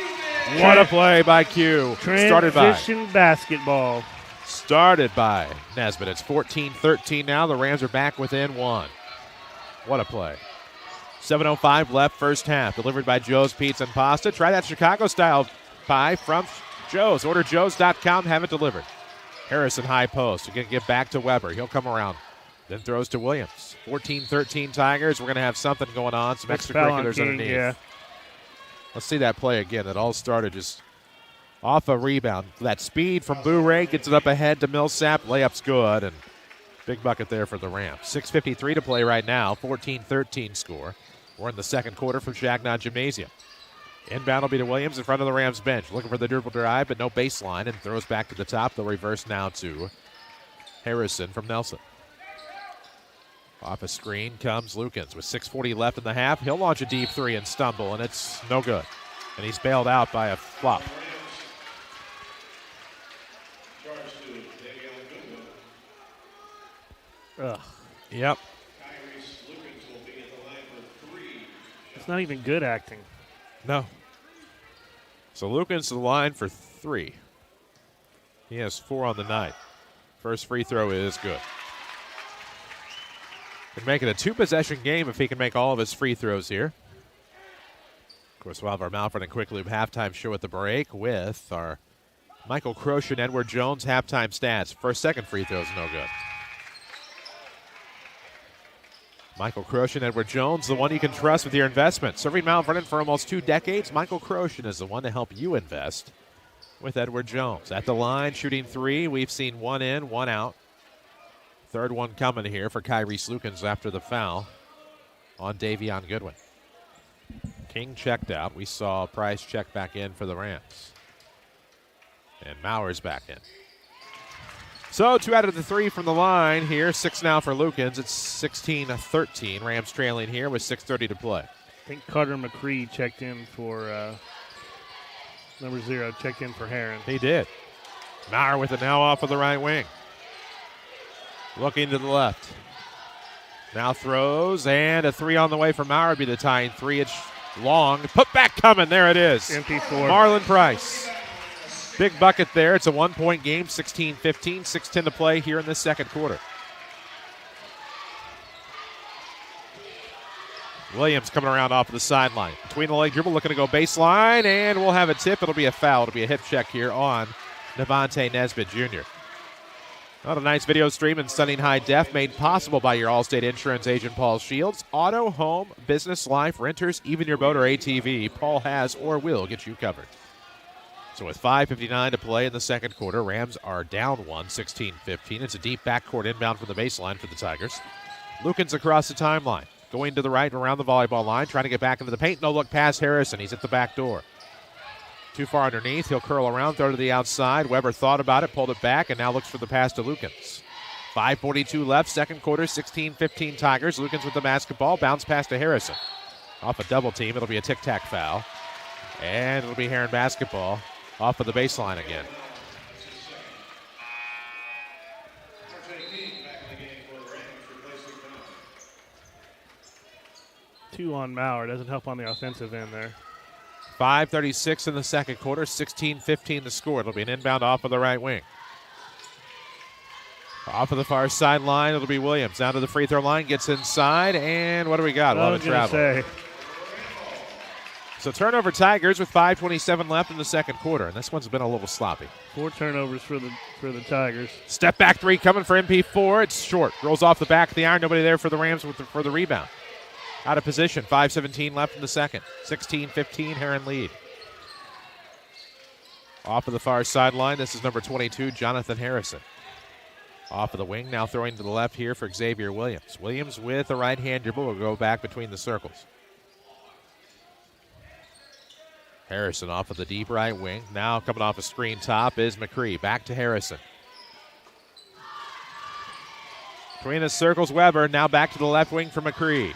What a play by Q. Transition basketball. Started by Nesbitt. It's 14-13 now. The Rams are back within one. What a play. 7:05 left, first half. Delivered by Joe's Pizza and Pasta. Try that Chicago-style pie from Joe's. Orderjoes.com. Have it delivered. Harrison high post. Again, give back to Weber. He'll come around. Then throws to Williams. 14-13 Tigers. We're going to have something going on. Some extracurriculars underneath. Yeah. Let's see that play again. It all started just off a rebound. That speed from Bourret gets it up ahead to Millsap. Layup's good. And big bucket there for the Rams. 6:53 to play right now. 14-13 score. We're in the second quarter from Shagnon Gymnasium. Inbound will be to Williams in front of the Rams bench. Looking for the dribble drive, but no baseline, and throws back to the top. They'll reverse now to Harrison from Nelson. Off a screen comes Lukens with 6:40 left in the half. He'll launch a deep three and stumble, and it's no good. And he's bailed out by a flop. Ugh. Yep. It's not even good acting. No. So Lukens to the line for three. He has 4 on the night. First free throw is good. Can make it a 2-possession game if he can make all of his free throws here. Of course, we'll have our Mount Vernon Quick Loop halftime show at the break with our Michael Croce and Edward Jones halftime stats. First, second free throws, no good. Michael Croce and Edward Jones, the one you can trust with your investment. Serving Mount Vernon for almost 2 decades, Michael Croce is the one to help you invest with Edward Jones. At the line, shooting 3. We've seen 1 in, 1 out. Third one coming here for Kyrie Lukens after the foul on Davion Goodwin. King checked out. We saw Price check back in for the Rams. And Maurer's back in. So 2 out of the 3 from the line here. 6 now for Lukens. It's 16-13. Rams trailing here with 6:30 to play. I think Carter McCree checked in for number 0, checked in for Herrin. He did. Maurer with it now off of the right wing. Looking to the left. Now throws, and a 3 on the way for Maurer would be the tying 3. It's long. Put back coming. There it is. Empty 4. Marlon Price. Big bucket there. It's a 1-point game, 16-15, 6:10 to play here in the second quarter. Williams coming around off of the sideline. Between the leg dribble, looking to go baseline, and we'll have a tip. It'll be a foul. It'll be a hip check here on Devontae Nesbitt Jr. Well, tonight's video stream in stunning high def made possible by your Allstate Insurance agent, Paul Shields. Auto, home, business, life, renters, even your boat or ATV, Paul has or will get you covered. So with 5:59 to play in the second quarter, Rams are down 1, 16-15. It's a deep backcourt inbound from the baseline for the Tigers. Lukens across the timeline. Going to the right around the volleyball line, trying to get back into the paint. No look past Harrison. He's at the back door. Too far underneath. He'll curl around, throw to the outside. Weber thought about it, pulled it back, and now looks for the pass to Lukens. 5:42 left, second quarter, 16-15 Tigers. Lukens with the basketball, bounce pass to Harrison. Off a double team, it'll be a tic-tac foul. And it'll be Herrin basketball off of the baseline again. Two on Maurer. Doesn't help on the offensive end there. 5:36 in the second quarter, 16-15 the score. It'll be an inbound off of the right wing. Off of the far sideline, it'll be Williams. Down to the free throw line, gets inside, and what do we got? A lot of travel. So turnover Tigers with 5:27 left in the second quarter, and this one's been a little sloppy. 4 turnovers for the Tigers. Step back three coming for MP4. It's short. Rolls off the back of the iron. Nobody there for the Rams for the rebound. Out of position. 5:17 left in the second. 16-15, Herrin lead. Off of the far sideline, this is number 22, Jonathan Harrison. Off of the wing, now throwing to the left here for Xavier Williams. Williams with a right-hand dribble will go back between the circles. Harrison off of the deep right wing. Now coming off a screen top is McCree. Back to Harrison. Between the circles, Weber. Now back to the left wing for McCree.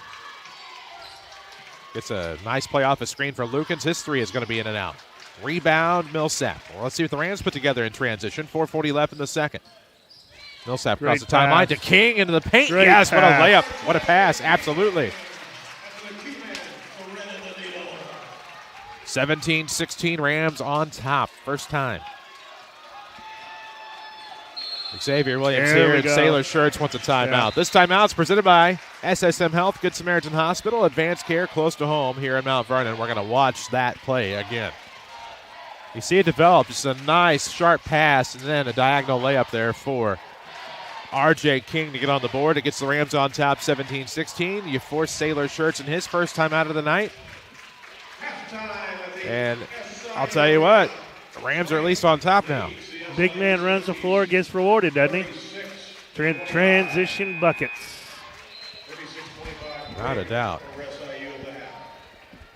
Gets a nice play off a screen for Lukens. His three is going to be in and out. Rebound, Millsap. Well, let's see what the Rams put together in transition. 4:40 left in the second. Millsap across the timeline to King into the paint. Great yes, pass. What a layup. What a pass. Absolutely. 17-16, Rams on top. First time. Xavier Williams There here we in go. Sailor Shirts wants a timeout. Yeah. This timeout's presented by SSM Health, Good Samaritan Hospital, advanced care close to home here in Mount Vernon. We're going to watch that play again. You see it develop, just a nice sharp pass and then a diagonal layup there for R.J. King to get on the board. It gets the Rams on top 17-16. You force Sailor Shirts in his first time out of the night. And I'll tell you what, the Rams are at least on top now. Big man runs the floor, gets rewarded, doesn't he? Transition buckets. Not a doubt.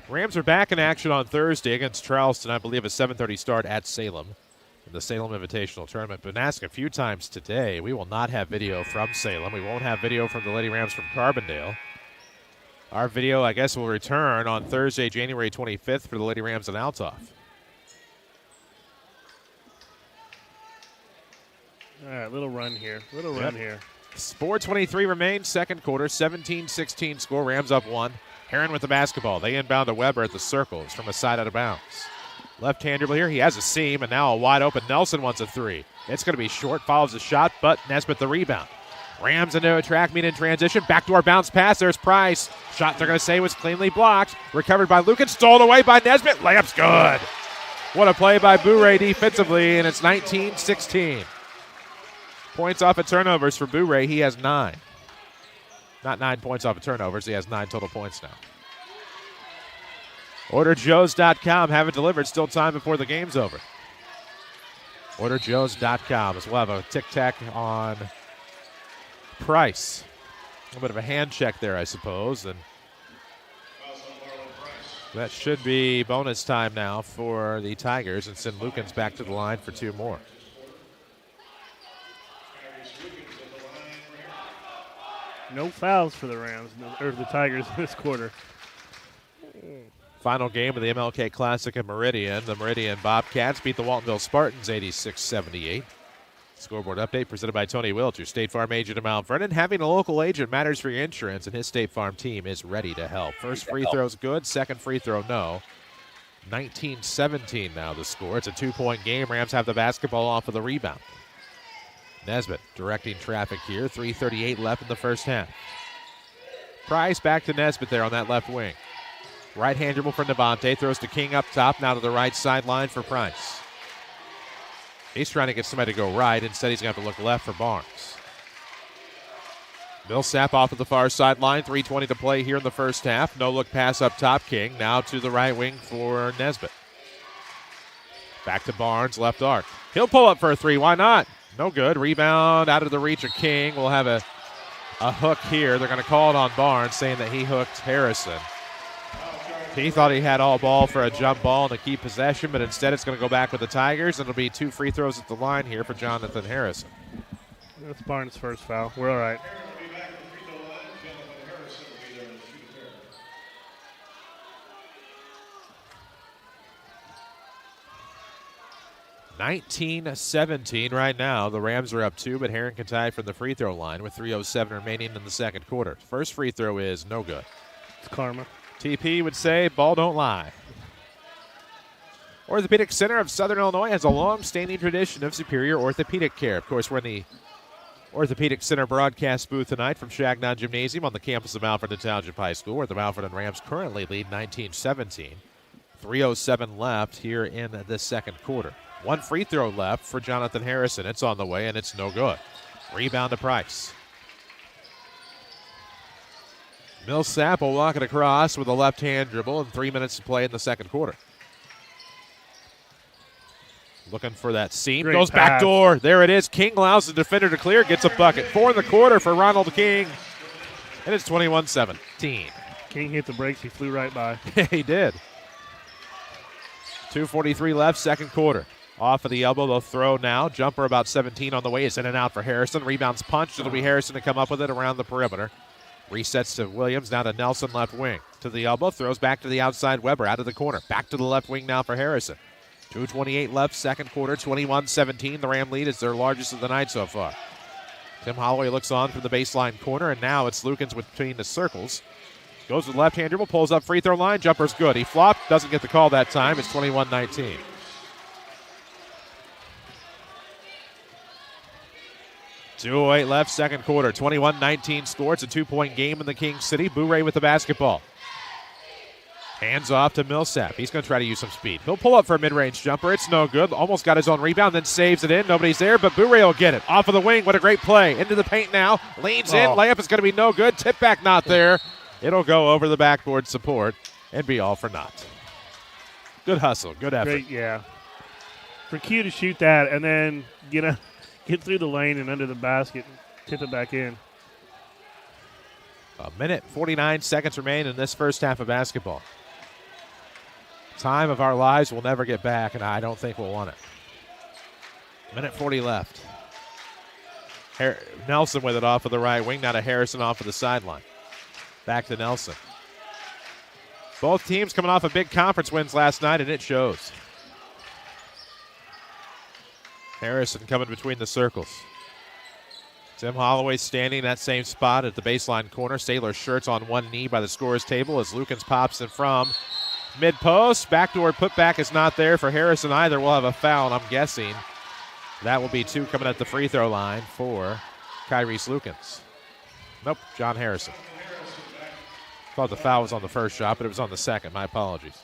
Rams are back in action on Thursday against Charleston. I believe a 7:30 start at Salem in the Salem Invitational Tournament. Been asked a few times today. We will not have video from Salem. We won't have video from the Lady Rams from Carbondale. Our video, I guess, will return on Thursday, January 25th for the Lady Rams in Altoff. All right, little run here. Run here. 4:23 remains, second quarter, 17-16 score. Rams up 1. Herrin with the basketball. They inbound to Weber at the circles from a side out of bounds. Left-hand dribble here. He has a seam, and now a wide open Nelson wants a three. It's going to be short, follows the shot, but Nesbitt the rebound. Rams into a track meet in transition. Backdoor bounce pass. There's Price. Shot they're going to say was cleanly blocked. Recovered by Lucan. Stolen away by Nesbitt. Layup's good. What a play by Bourret defensively, and it's 19-16. Points off of turnovers for Bourret. He has 9. Not 9 points off of turnovers. He has 9 total points now. OrderJoes.com. Haven't delivered. Still time before the game's over. OrderJoes.com. As we'll have a tic-tac on Price. A little bit of a hand check there, I suppose. And that should be bonus time now for the Tigers and send Lukens back to the line for 2 more. No fouls for the Rams, or the Tigers this quarter. Final game of the MLK Classic at Meridian. The Meridian Bobcats beat the Waltonville Spartans 86-78. Scoreboard update presented by Tony Wilt, your State Farm agent in Mount Vernon. Having a local agent matters for your insurance, and his State Farm team is ready to help. First free throw's good, second free throw, no. 19-17 now the score. It's a 2-point game. Rams have the basketball off of the rebound. Nesbitt directing traffic here. 3:38 left in the first half. Price back to Nesbitt there on that left wing. Right-hand dribble for Devontae. Throws to King up top. Now to the right sideline for Price. He's trying to get somebody to go right. Instead, he's going to have to look left for Barnes. Millsap off of the far sideline. 3:20 to play here in the first half. No-look pass up top. King now to the right wing for Nesbitt. Back to Barnes, left arc. He'll pull up for a three. Why not? No good. Rebound out of the reach of King. We'll have a hook here. They're going to call it on Barnes, saying that he hooked Harrison. He thought he had all ball for a jump ball and to keep possession, but instead it's going to go back with the Tigers, and it'll be 2 free throws at the line here for Jonathan Harrison. That's Barnes' first foul. We're all right. 19-17 right now. The Rams are up 2, but Herrin can tie from the free throw line with 3:07 remaining in the second quarter. First free throw is no good. It's karma. TP would say, ball don't lie. Orthopedic Center of Southern Illinois has a long-standing tradition of superior orthopedic care. Of course, we're in the Orthopedic Center broadcast booth tonight from Shagnon Gymnasium on the campus of Alfred and Township High School, where the Alfred Rams currently lead 19-17. 3:07 left here in the second quarter. 1 free throw left for Jonathan Harrison. It's on the way, and it's no good. Rebound to Price. Millsap will walk it across with a left-hand dribble and 3 minutes to play in the second quarter. Looking for that seam. Great Goes pass. back door. There it is. King allows the defender to clear. Gets a bucket. 4 in the quarter for Ronald King. And it's 21-17. King hit the brakes. He flew right by. He did. 2:43 left, second quarter. Off of the elbow, they'll throw now. Jumper about 17 on the way. It's in and out for Harrison. Rebounds punched. It'll be Harrison to come up with it around the perimeter. Resets to Williams, now to Nelson, left wing. To the elbow, throws back to the outside. Weber out of the corner. Back to the left wing now for Harrison. 2:28 left, second quarter, 21-17. The Ram lead is their largest of the night so far. Tim Holloway looks on from the baseline corner, and now it's Lukens between the circles. Goes with left-hand dribble, pulls up free throw line. Jumper's good. He flopped, doesn't get the call that time. It's 21-19. .208 left, second quarter. 21-19 score. It's a 2-point game in the King City. Bourret with the basketball. Hands off to Millsap. He's going to try to use some speed. He'll pull up for a mid-range jumper. It's no good. Almost got his own rebound, then saves it in. Nobody's there, but Bourret will get it. Off of the wing. What a great play. Into the paint now. Leans in. Layup is going to be no good. Tip back not there. It'll go over the backboard support and be all for naught. Good hustle. Good effort. Great, yeah. For Q to shoot that and then get through the lane and under the basket and tip it back in. A minute, 49 seconds remain in this first half of basketball. Time of our lives we'll never get back, and I don't think we'll want it. Minute 40 left. Nelson with it off of the right wing, now to Harrison off of the sideline. Back to Nelson. Both teams coming off of big conference wins last night, and it shows. Harrison coming between the circles. Tim Holloway standing in that same spot at the baseline corner. Sailor shirts on one knee by the scorer's table as Lukens pops in from mid-post. Backdoor putback is not there for Harrison either. We'll have a foul, and I'm guessing that will be 2 coming at the free throw line for Kyrese Lukens. Nope, John Harrison. Thought the foul was on the first shot, but it was on the second. My apologies.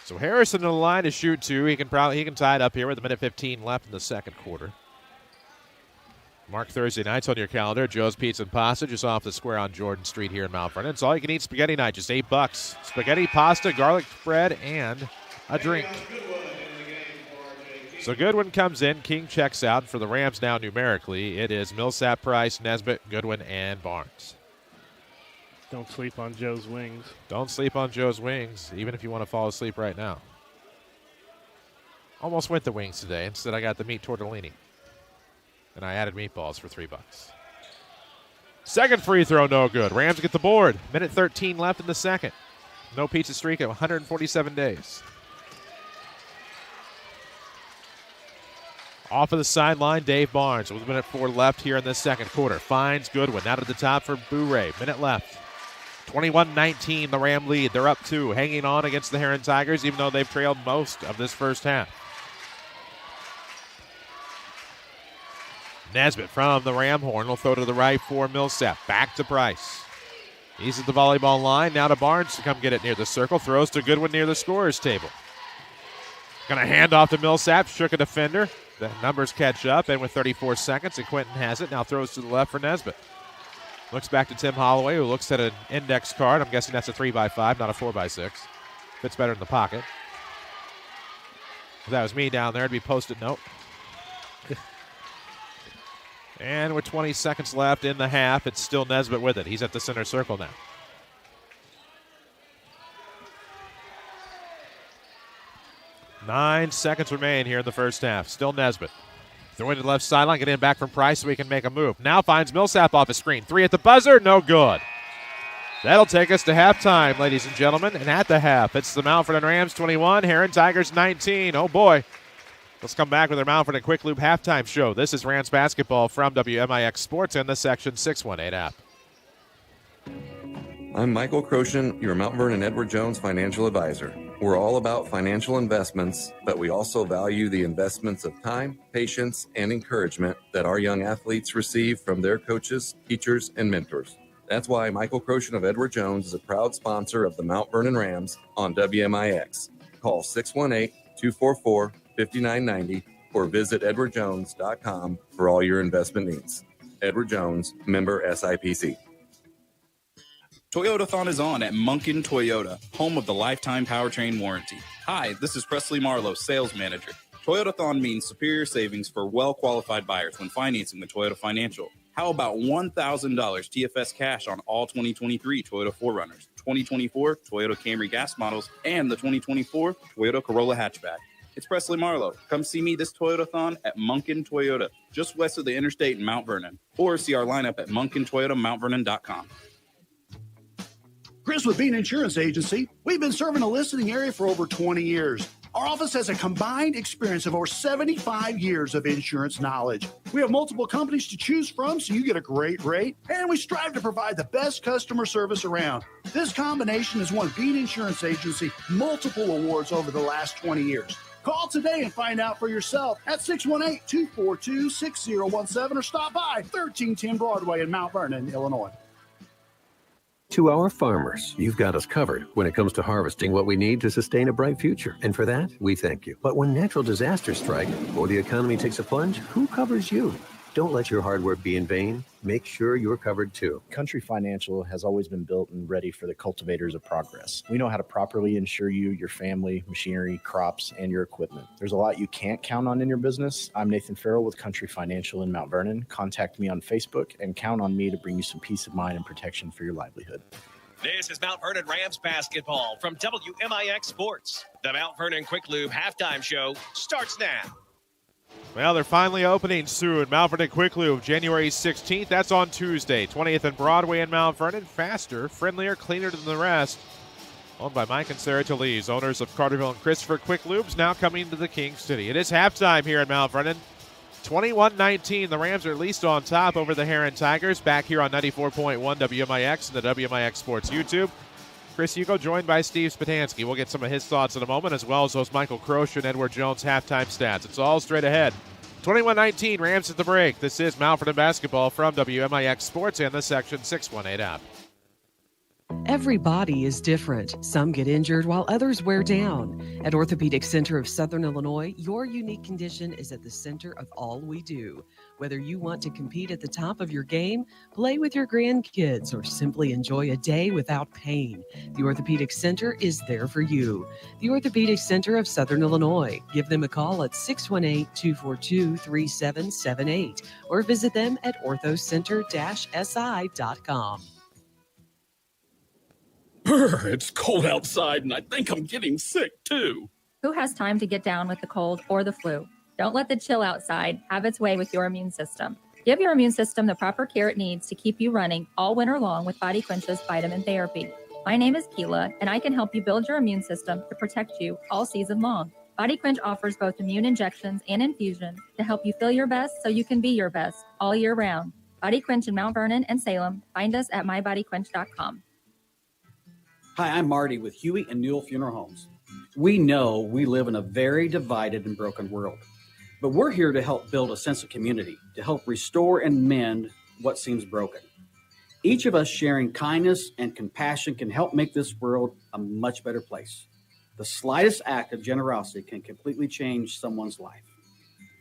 So Harrison to the line to shoot 2. He can tie it up here with a minute 15 left in the second quarter. Mark Thursday nights on your calendar. Joe's Pizza and Pasta just off the square on Jordan Street here in Mount Vernon. It's all you can eat spaghetti night, just $8. Spaghetti, pasta, garlic bread, and a drink. So Goodwin comes in. King checks out. For the Rams now numerically, it is Millsap, Price, Nesbitt, Goodwin, and Barnes. Don't sleep on Joe's wings. Don't sleep on Joe's wings, even if you want to fall asleep right now. Almost went the wings today. Instead, I got the meat tortellini. And I added meatballs for $3. Second free throw, no good. Rams get the board. Minute 13 left in the second. No pizza streak of 147 days. Off of the sideline, Dave Barnes with a minute 4 left here in the second quarter. Finds Goodwin. Out at the top for Bourret. Minute left. 21-19, the Ram lead. They're up 2, hanging on against the Herrin Tigers, even though they've trailed most of this first half. Nesbitt from the Ram horn will throw to the right for Millsap. Back to Price. He's at the volleyball line. Now to Barnes to come get it near the circle. Throws to Goodwin near the scorer's table. Going to hand off to Millsap. Shook a defender. The numbers catch up, and with 34 seconds, and Quentin has it. Now throws to the left for Nesbitt. Looks back to Tim Holloway, who looks at an index card. I'm guessing that's a 3x5, not a 4x6. Fits better in the pocket. If that was me down there, it'd be Post-it note. And with 20 seconds left in the half, it's still Nesbitt with it. He's at the center circle now. Nine seconds remain here in the first half. Still Nesbitt. Throwing to the left sideline, get in back from Price so he can make a move. Now finds Millsap off his screen. 3 at the buzzer, no good. That'll take us to halftime, ladies and gentlemen. And at the half, it's the Mount Vernon Rams 21, Herrin Tigers 19. Oh boy. Let's come back with our Mount Vernon Quick Lube halftime show. This is Rams basketball from WMIX Sports and the Section 618 app. I'm Michael Croshan, your Mount Vernon Edward Jones financial advisor. We're all about financial investments, but we also value the investments of time, patience, and encouragement that our young athletes receive from their coaches, teachers, and mentors. That's why Michael Croshan of Edward Jones is a proud sponsor of the Mount Vernon Rams on WMIX. Call 618-244-5990 or visit edwardjones.com for all your investment needs. Edward Jones, member SIPC. Toyotathon is on at Munkin Toyota, home of the lifetime powertrain warranty. Hi, this is Presley Marlowe, sales manager. Toyotathon means superior savings for well-qualified buyers when financing with Toyota Financial. How about $1,000 TFS cash on all 2023 Toyota 4Runners, 2024 Toyota Camry gas models, and the 2024 Toyota Corolla hatchback? It's Presley Marlowe. Come see me this Toyotathon at Munkin Toyota, just west of the interstate in Mount Vernon, or see our lineup at munkintoyotamountvernon.com. Chris with Bean Insurance Agency. We've been serving the listening area for over 20 years. Our office has a combined experience of over 75 years of insurance knowledge. We have multiple companies to choose from, so you get a great rate, and we strive to provide the best customer service around. This combination has won Bean Insurance Agency multiple awards over the last 20 years. Call today and find out for yourself at 618-242-6017 or stop by 1310 Broadway in Mount Vernon, Illinois. To our farmers, you've got us covered when it comes to harvesting what we need to sustain a bright future. And for that, we thank you. But when natural disasters strike or the economy takes a plunge, who covers you? Don't let your hard work be in vain. Make sure you're covered too. Country Financial has always been built and ready for the cultivators of progress. We know how to properly insure you, your family, machinery, crops, and your equipment. There's a lot you can't count on in your business. I'm Nathan Farrell with Country Financial in Mount Vernon. Contact me on Facebook and count on me to bring you some peace of mind and protection for your livelihood. This is Mount Vernon Rams basketball from WMIX Sports. The Mount Vernon Quick Lube halftime show starts now. Well, they're finally opening soon. Mount Vernon Quick Lube, January 16th. That's on Tuesday. 20th and Broadway in Mount Vernon. Faster, friendlier, cleaner than the rest. Owned by Mike and Sarah Talese, owners of Carterville and Christopher Quick Lubes, now coming to the King City. It is halftime here in Mount Vernon. 21-19. The Rams are at least on top over the Herrin Tigers. Back here on 94.1 WMIX and the WMIX Sports YouTube. Chris Hugo joined by Steve Spatansky. We'll get some of his thoughts in a moment, as well as those Michael Croce and Edward Jones halftime stats. It's all straight ahead. 21-19, Rams at the break. This is Mount Vernon basketball from WMIX Sports and the Section 618 app. Every body is different. Some get injured while others wear down. At Orthopedic Center of Southern Illinois, your unique condition is at the center of all we do. Whether you want to compete at the top of your game, play with your grandkids, or simply enjoy a day without pain, the Orthopedic Center is there for you. The Orthopedic Center of Southern Illinois. Give them a call at 618-242-3778 or visit them at orthocenter-si.com. It's cold outside, and I think I'm getting sick, too. Who has time to get down with the cold or the flu? Don't let the chill outside have its way with your immune system. Give your immune system the proper care it needs to keep you running all winter long with Body Quench's vitamin therapy. My name is Keela, and I can help you build your immune system to protect you all season long. Body Quench offers both immune injections and infusions to help you feel your best so you can be your best all year round. Body Quench in Mount Vernon and Salem. Find us at mybodyquench.com. Hi, I'm Marty with Huey and Newell Funeral Homes. We know we live in a very divided and broken world, but we're here to help build a sense of community, to help restore and mend what seems broken. Each of us sharing kindness and compassion can help make this world a much better place. The slightest act of generosity can completely change someone's life.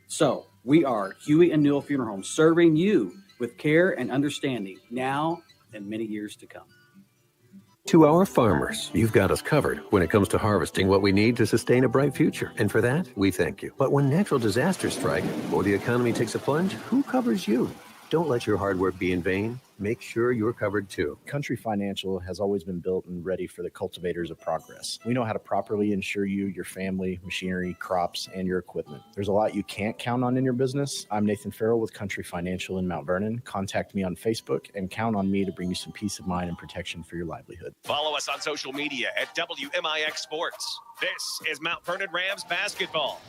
So we are Huey and Newell Funeral Homes, serving you with care and understanding now and many years to come. To our farmers, you've got us covered when it comes to harvesting what we need to sustain a bright future. And for that, we thank you. But when natural disasters strike or the economy takes a plunge, who covers you? Don't let your hard work be in vain. Make sure you're covered too. Country Financial has always been built and ready for the cultivators of progress. We know how to properly insure you, your family, machinery, crops, and your equipment. There's a lot you can't count on in your business. I'm Nathan Farrell with Country Financial in Mount Vernon. Contact me on Facebook and count on me to bring you some peace of mind and protection for your livelihood. Follow us on social media at WMIX Sports. This is Mount Vernon Rams basketball.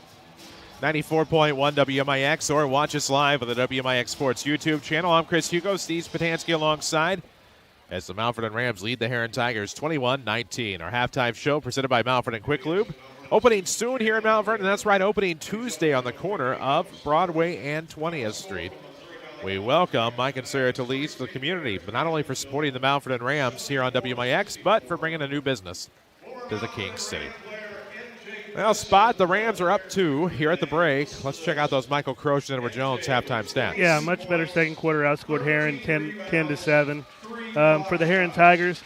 94.1 WMIX, or watch us live on the WMIX Sports YouTube channel. I'm Chris Hugo, Steve Spatansky alongside as the Mount Vernon Rams lead the Herrin Tigers 21-19. Our halftime show presented by Mount Vernon Quick Lube. Opening soon here in Mount Vernon. That's right, opening Tuesday on the corner of Broadway and 20th Street. We welcome Mike and Sarah Talese to the community, but not only for supporting the Mount Vernon Rams here on WMIX, but for bringing a new business to the King City. Well, Spot, the Rams are up 2 here at the break. Let's check out those Michael Croce and Edward Jones halftime stats. Yeah, much better second quarter. Outscored Herrin 10-7. For the Herrin Tigers,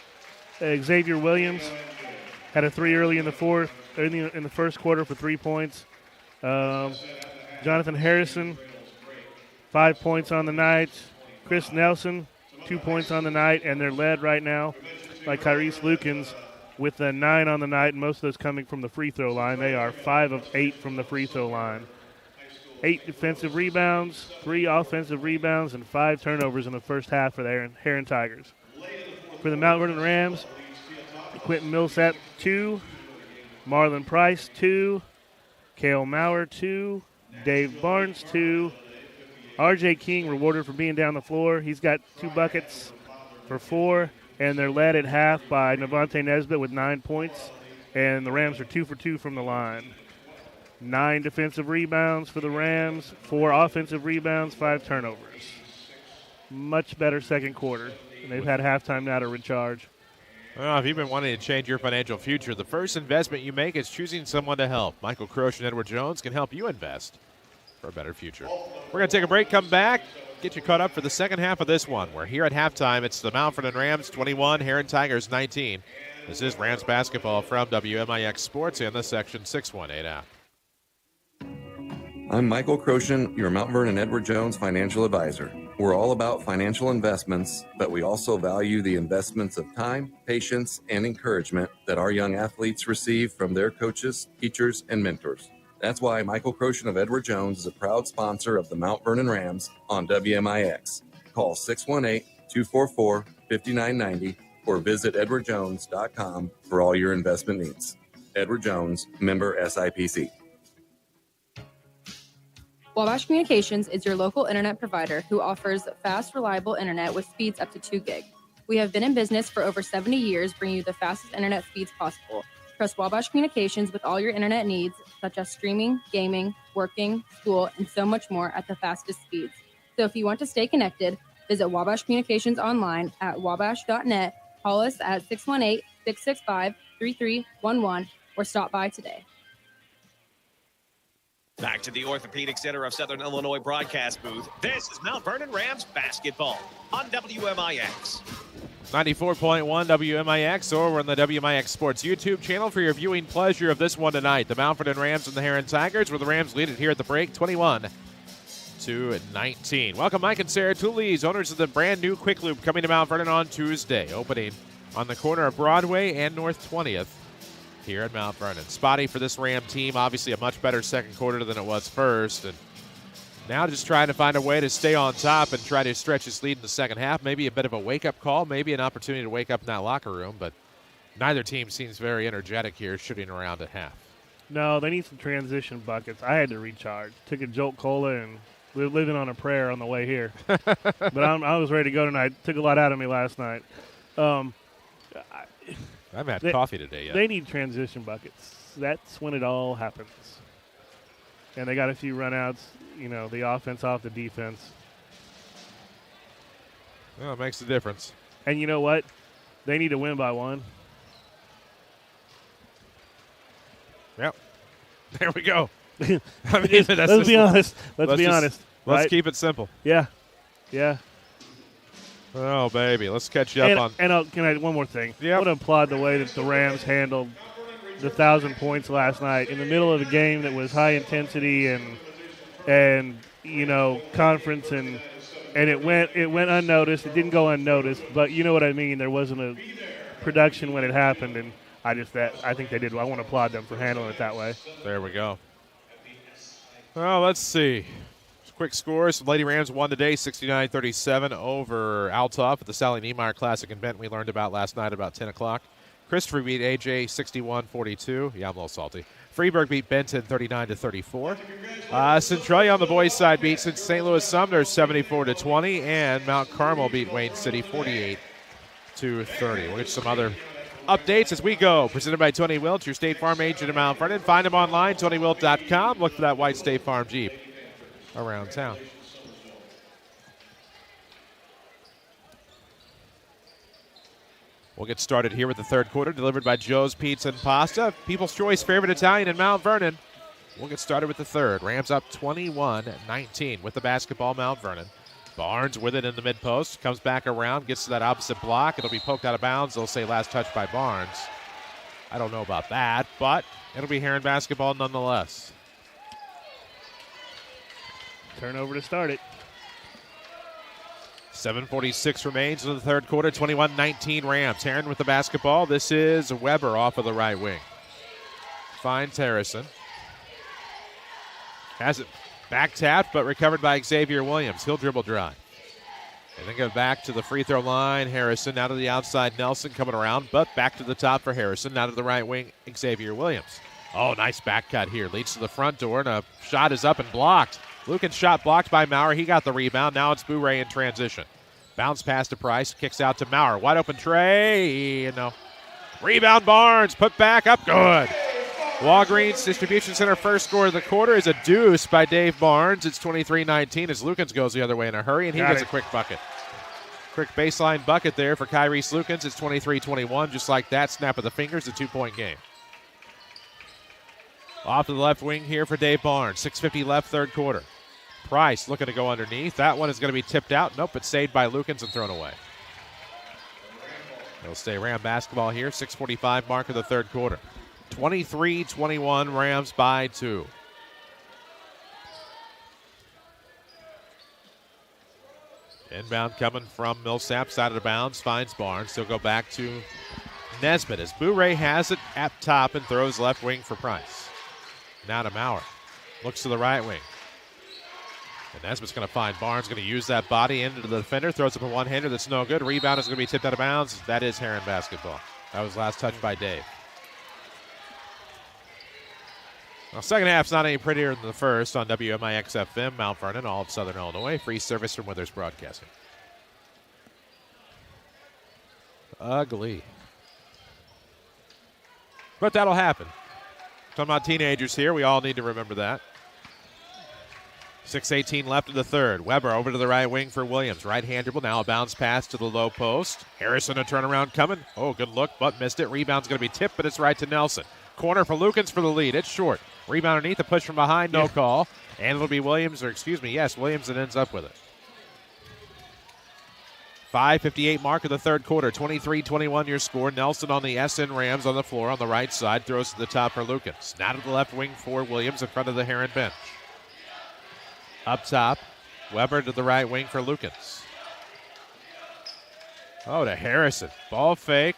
Xavier Williams had a 3 early in the first quarter for 3 points. Jonathan Harrison, 5 points on the night. Chris Nelson, 2 points on the night, and they're led right now by Kyrese Lukens with a 9 on the night, and most of those coming from the free throw line. They are 5 of 8 from the free throw line. 8 defensive rebounds, 3 offensive rebounds, and 5 turnovers in the first half for the Herrin Tigers. For the Mount Vernon Rams, Quentin Millsap, 2. Marlon Price, 2. Cale Maurer, 2. Dave Barnes, 2. R.J. King rewarded for being down the floor. He's got 2 buckets for 4. And they're led at half by Navante Nesbitt with 9 points. And the Rams are 2 for 2 from the line. 9 defensive rebounds for the Rams, 4 offensive rebounds, 5 turnovers. Much better second quarter. And they've had halftime now to recharge. Well, if you've been wanting to change your financial future, the first investment you make is choosing someone to help. Michael Croce and Edward Jones can help you invest for a better future. We're going to take a break, come back, get you caught up for the second half of this one. We're here at halftime. It's the Mount Vernon Rams 21, Herrin Tigers 19. This is Rams basketball from WMIX Sports in the Section 618 app. I'm Michael Croce, your Mount Vernon Edward Jones financial advisor. We're all about financial investments, but we also value the investments of time, patience, and encouragement that our young athletes receive from their coaches, teachers, and mentors. That's why Michael Croce of Edward Jones is a proud sponsor of the Mount Vernon Rams on WMIX. Call 618-244-5990 or visit edwardjones.com for all your investment needs. Edward Jones, member SIPC. Wabash Communications is your local internet provider who offers fast, reliable internet with speeds up to 2 gig. We have been in business for over 70 years, bringing you the fastest internet speeds possible. Trust Wabash Communications with all your internet needs, such as streaming, gaming, working, school, and so much more at the fastest speeds. So if you want to stay connected, visit Wabash Communications online at wabash.net, call us at 618-665-3311, or stop by today. Back to the Orthopedic Center of Southern Illinois broadcast booth. This is Mount Vernon Rams basketball on WMIX. 94.1 WMIX, or we're on the WMIX Sports YouTube channel for your viewing pleasure of this one tonight. The Mount Vernon Rams and the Herrin Tigers, where the Rams lead it here at the break, 21-19. Welcome, Mike and Sarah Tulles, owners of the brand new Quick Loop, coming to Mount Vernon on Tuesday, opening on the corner of Broadway and North 20th. Here at Mount Vernon. Spotty for this Ram team, obviously a much better second quarter than it was first. And now just trying to find a way to stay on top and try to stretch his lead in the second half. Maybe a bit of a wake-up call, maybe an opportunity to wake up in that locker room. But neither team seems very energetic here shooting around at half. No, they need some transition buckets. I had to recharge. Took a Jolt Cola and living on a prayer on the way here. But I was ready to go tonight. Took a lot out of me last night. I haven't had coffee today yet. They need transition buckets. That's when it all happens. And they got a few runouts, the offense off the defense. Well, it makes a difference. And you know what? They need to win by 1. Yep. There we go. Let's be honest. Let's be honest. Let's keep it simple. Yeah. Oh, baby. Let's catch you up on. And can I add one more thing? Yep. I want to applaud the way that the Rams handled the 1,000 points last night in the middle of a game that was high intensity and conference and it went unnoticed. It didn't go unnoticed, but you know what I mean. There wasn't a production when it happened, and I think they did. I want to applaud them for handling it that way. There we go. Well, let's see. Quick scores. Lady Rams won today, 69-37 over Althoff at the Sally Niemeyer Classic in Benton we learned about last night about 10 o'clock. Christopher beat AJ 61-42. Yeah, I'm a little salty. Freeburg beat Benton 39-34. Centralia on the boys' side beat St. Louis Sumner 74-20, and Mount Carmel beat Wayne City 48-30. We'll get some other updates as we go. Presented by Tony Wilt, your State Farm agent in Mount Vernon. Find him online, TonyWilt.com. Look for that white State Farm Jeep around town. We'll get started here with the third quarter, delivered by Joe's Pizza and Pasta, People's Choice favorite Italian in Mount Vernon. We'll get started with the third. Rams up 21-19 with the basketball, Mount Vernon. Barnes with it in the mid-post, comes back around, gets to that opposite block. It'll be poked out of bounds. They'll say last touch by Barnes. I don't know about that, but it'll be Herrin basketball nonetheless. Turnover to start it. 7:46 remains in the third quarter, 21-19 Rams. Herrin with the basketball. This is Weber off of the right wing. Finds Harrison. Has it back tapped, but recovered by Xavier Williams. He'll dribble drive. And then go back to the free throw line. Harrison now to the outside. Nelson coming around, but back to the top for Harrison. Now to the right wing, Xavier Williams. Oh, nice back cut here. Leads to the front door, and a shot is up and blocked. Lucan's shot blocked by Maurer. He got the rebound. Now it's Bourret in transition. Bounce pass to Price. Kicks out to Maurer. Wide open tray. No. Rebound Barnes. Put back up. Good. Walgreens Distribution Center first score of the quarter is a deuce by Dave Barnes. It's 23-19 as Lukens goes the other way in a hurry, and he gets a quick bucket. Quick baseline bucket there for Kyrie Lukens. It's 23-21. Just like that, snap of the fingers, a 2-point game. Off to the left wing here for Dave Barnes. 6:50 left, third quarter. Price looking to go underneath. That one is going to be tipped out. Nope, it's saved by Lukens and thrown away. They'll stay Ram basketball here. 6:45 mark of the third quarter. 23-21, Rams by 2. Inbound coming from Millsap, side of the bounds, finds Barnes. He'll go back to Nesbitt as Bourret has it at top and throws left wing for Price. Now to Maurer. Looks to the right wing. And Nesbitt's going to find Barnes, going to use that body into the defender, throws up a one-hander that's no good. Rebound is going to be tipped out of bounds. That is Herrin basketball. That was last touch by Dave. Well, second half's not any prettier than the first on WMIX FM, Mount Vernon, all of Southern Illinois. Free service from Withers Broadcasting. Ugly. But that'll happen. Talking about teenagers here, we all need to remember that. 6:18 left in the third. Weber over to the right wing for Williams. Right-hand dribble, now a bounce pass to the low post. Harrison a turnaround coming. Oh, good look, but missed it. Rebound's going to be tipped, but it's right to Nelson. Corner for Lukens for the lead. It's short. Rebound underneath, a push from behind, no call. And it'll be Williams that ends up with it. 5:58 mark of the third quarter. 23-21 your score. Nelson on the SN Rams on the floor on the right side. Throws to the top for Lukens. Now to the left wing for Williams in front of the Herrin bench. Up top, Weber to the right wing for Lukens. Oh, to Harrison. Ball fake.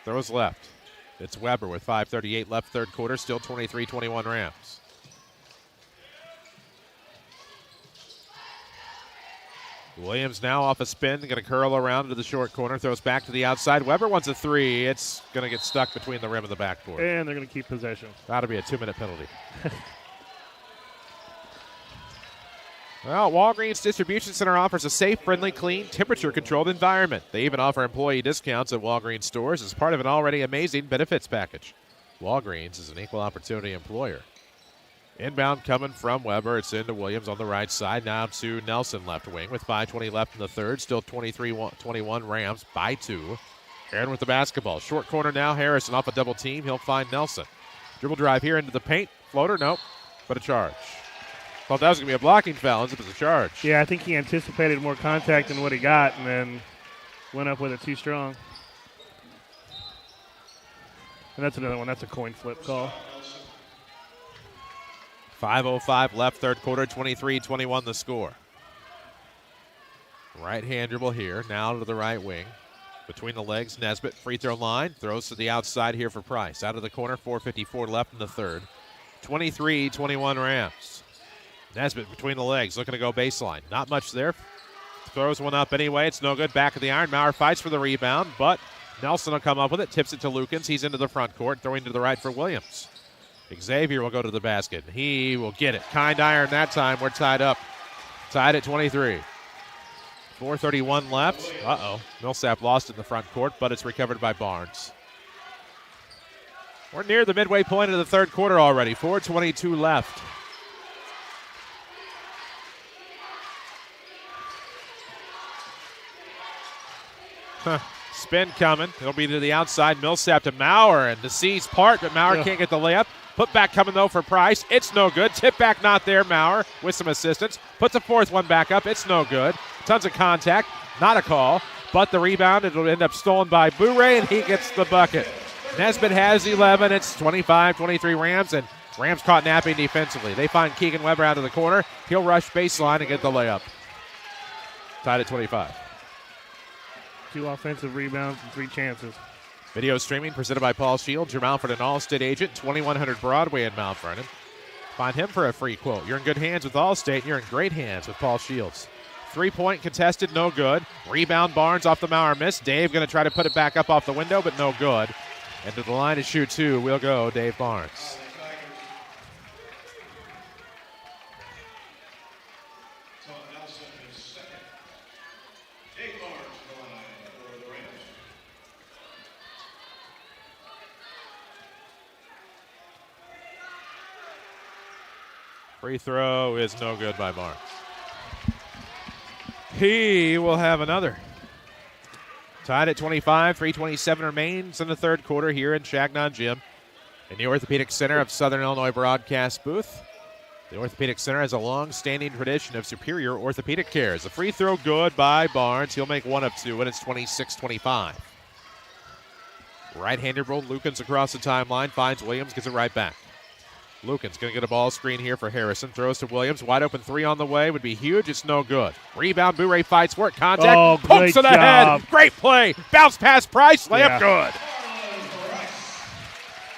Throws left. It's Weber with 5:38 left third quarter. Still 23-21 Rams. Williams now off a spin. Going to curl around into the short corner. Throws back to the outside. Weber wants a three. It's going to get stuck between the rim and the backboard. And they're going to keep possession. That'll be a 2-minute penalty. Well, Walgreens Distribution Center offers a safe, friendly, clean, temperature-controlled environment. They even offer employee discounts at Walgreens stores as part of an already amazing benefits package. Walgreens is an equal opportunity employer. Inbound coming from Weber. It's into Williams on the right side. Now to Nelson left wing with 5:20 left in the third. Still 23-21 Rams by 2. Herrin with the basketball. Short corner now. Harrison off a double team. He'll find Nelson. Dribble drive here into the paint. Floater, nope, but a charge. Thought that was going to be a blocking foul. It was a charge. Yeah, I think he anticipated more contact than what he got and then went up with it too strong. And that's another one. That's a coin flip call. 5:05 left, third quarter, 23-21 the score. Right-hand dribble here, now to the right wing. Between the legs, Nesbitt, free throw line, throws to the outside here for Price. Out of the corner, 4:54 left in the third. 23-21 Rams. Nesbitt between the legs, looking to go baseline. Not much there. Throws one up anyway. It's no good. Back of the iron. Maurer fights for the rebound, but Nelson will come up with it. Tips it to Lukens. He's into the front court, throwing to the right for Williams. Xavier will go to the basket. He will get it. Kind iron that time. We're tied up. Tied at 23. 4:31 left. Millsap lost in the front court, but it's recovered by Barnes. We're near the midway point of the third quarter already. 4:22 left. Spin coming. It'll be to the outside. Millsap to Maurer, and the C's part, but Maurer can't get the layup. Put back coming, though, for Price. It's no good. Tip back not there. Maurer with some assistance. Puts a fourth one back up. It's no good. Tons of contact. Not a call. But the rebound, it'll end up stolen by Bourret, and he gets the bucket. Nesbitt has 11. It's 25-23 Rams, and Rams caught napping defensively. They find Keegan Weber out of the corner. He'll rush baseline and get the layup. Tied at 25. 2 offensive rebounds and 3 chances. Video streaming presented by Paul Shields, your Mount Vernon All-State agent, 2100 Broadway in Mount Vernon. Find him for a free quote. You're in good hands with Allstate, and you're in great hands with Paul Shields. 3-point contested, no good. Rebound Barnes off the Maurer miss. Dave going to try to put it back up off the window, but no good. And to the line to shoot 2 will go Dave Barnes. Free throw is no good by Barnes. He will have another. Tied at 25, 3:27 remains in the third quarter here in Chagnon Gym in the Orthopedic Center of Southern Illinois broadcast booth. The Orthopedic Center has a long-standing tradition of superior orthopedic care. As a free throw good by Barnes. He'll make 1 of 2, and it's 26-25. Right-hander roll. Lukens across the timeline. Finds Williams, gets it right back. Lukens going to get a ball screen here for Harrison. Throws to Williams. Wide open 3 on the way. Would be huge. It's no good. Rebound. Bourret fights for it. Contact. Oh, pokes to the head. Great play. Bounce pass Price. Layup good.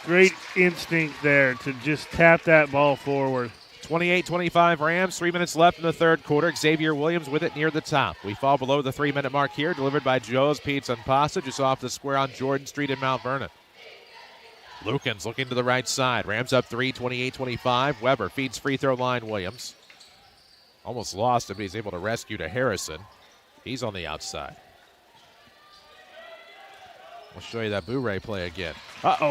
Great instinct there to just tap that ball forward. 28-25 Rams. 3 minutes left in the third quarter. Xavier Williams with it near the top. We fall below the 3-minute mark here. Delivered by Joe's Pizza and Pasta just off the square on Jordan Street in Mount Vernon. Lukens looking to the right side. Rams up 3, 28-25. Weber feeds free throw line Williams. Almost lost him, but he's able to rescue to Harrison. He's on the outside. We'll show you that Bourret play again.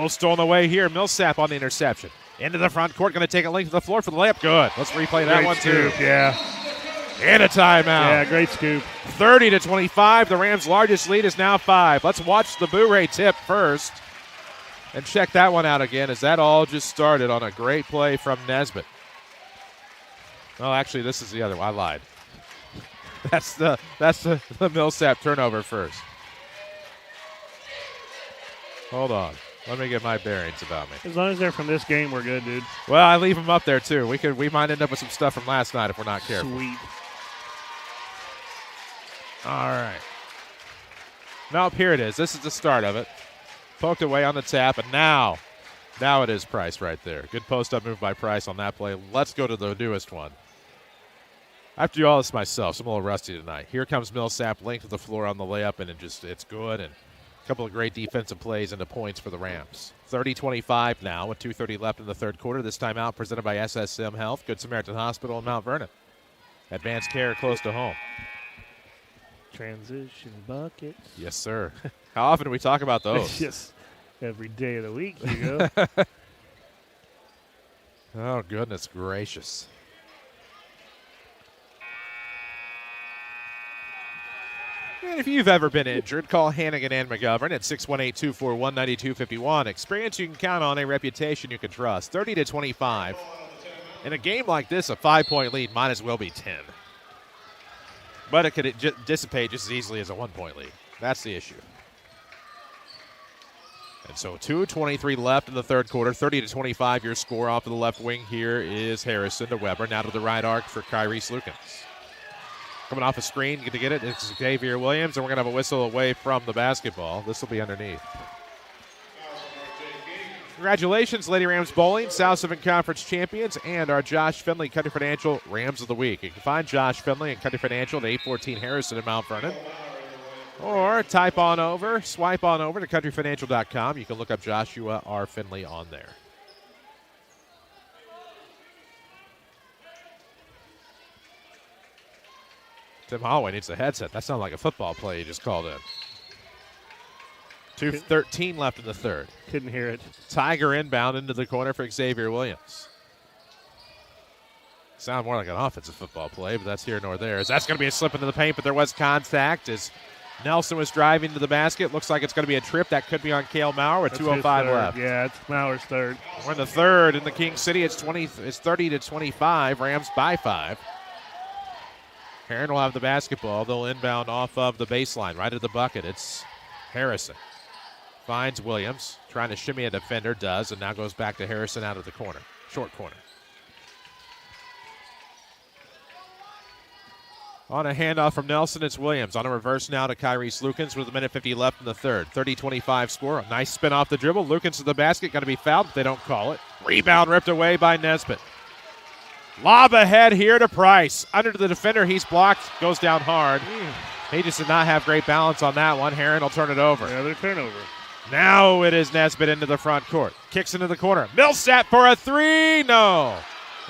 Stolen away here. Millsap on the interception. Into the front court, going to take a length of the floor for the layup. Good. Let's replay that one too. Yeah. And a timeout. Yeah, great scoop. 30-25. The Rams' largest lead is now 5. Let's watch the Bourret tip first. And check that one out again, as that all just started on a great play from Nesbitt. Oh, actually, this is the other one. I lied. That's the Millsap turnover first. Hold on. Let me get my bearings about me. As long as they're from this game, we're good, dude. Well, I leave them up there, too. We might end up with some stuff from last night if we're not careful. Sweet. All right. Nope, here it is. This is the start of it. Poked away on the tap, and now it is Price right there. Good post-up move by Price on that play. Let's go to the newest one. I have to do all this myself, so I'm a little rusty tonight. Here comes Millsap, length of the floor on the layup, and it's good. And a couple of great defensive plays into points for the Rams. 30-25 now with 2:30 left in the third quarter. This time out presented by SSM Health, Good Samaritan Hospital in Mount Vernon. Advanced care close to home. Transition buckets. Yes, sir. How often do we talk about those? Yes, every day of the week, Hugo. Oh, goodness gracious. And if you've ever been injured, call Hannigan and McGovern at 618-241-9251. Experience you can count on, a reputation you can trust. 30-25. In a game like this, a 5-point lead might as well be 10. But it could dissipate just as easily as a 1-point lead. That's the issue. And so 2:23 left in the third quarter. 30-25 your score. Off to the left wing here is Harrison to Weber. Now to the right arc for Kyrie Slukins. Coming off a screen to get it, it's Xavier Williams, and we're going to have a whistle away from the basketball. This will be underneath. Congratulations, Lady Rams Bowling, South 7 Conference champions, and our Josh Finley Country Financial Rams of the Week. You can find Josh Finley and Country Financial at 814 Harrison in Mount Vernon. Or swipe on over to countryfinancial.com. You can look up Joshua R. Finley on there. Tim Holloway needs a headset. That sounded like a football play he just called in. 2:13 left in the third. Couldn't hear it. Tiger inbound into the corner for Xavier Williams. Sound more like an offensive football play, but that's here nor there. That's going to be a slip into the paint, but there was contact as Nelson was driving to the basket. Looks like it's going to be a trip. That could be on Cale Maurer with 2:05 left. Yeah, it's Maurer's third. We're in the third in the King City. It's 30-25. Rams by 5. Herrin will have the basketball. They'll inbound off of the baseline, right at the bucket. It's Harrison. Finds Williams, trying to shimmy a defender, does, and now goes back to Harrison out of the corner, short corner. On a handoff from Nelson, it's Williams. On a reverse now to Kyrie Slukins with 1:50 left in the third. 30-25 score. A nice spin off the dribble. Lukins to the basket, going to be fouled, but they don't call it. Rebound ripped away by Nesbitt. Lob ahead here to Price. Under the defender, he's blocked, goes down hard. He just did not have great balance on that one. Herrin will turn it over. Another turnover. Now it is Nesbitt into the front court. Kicks into the corner. Millsap for a three. No.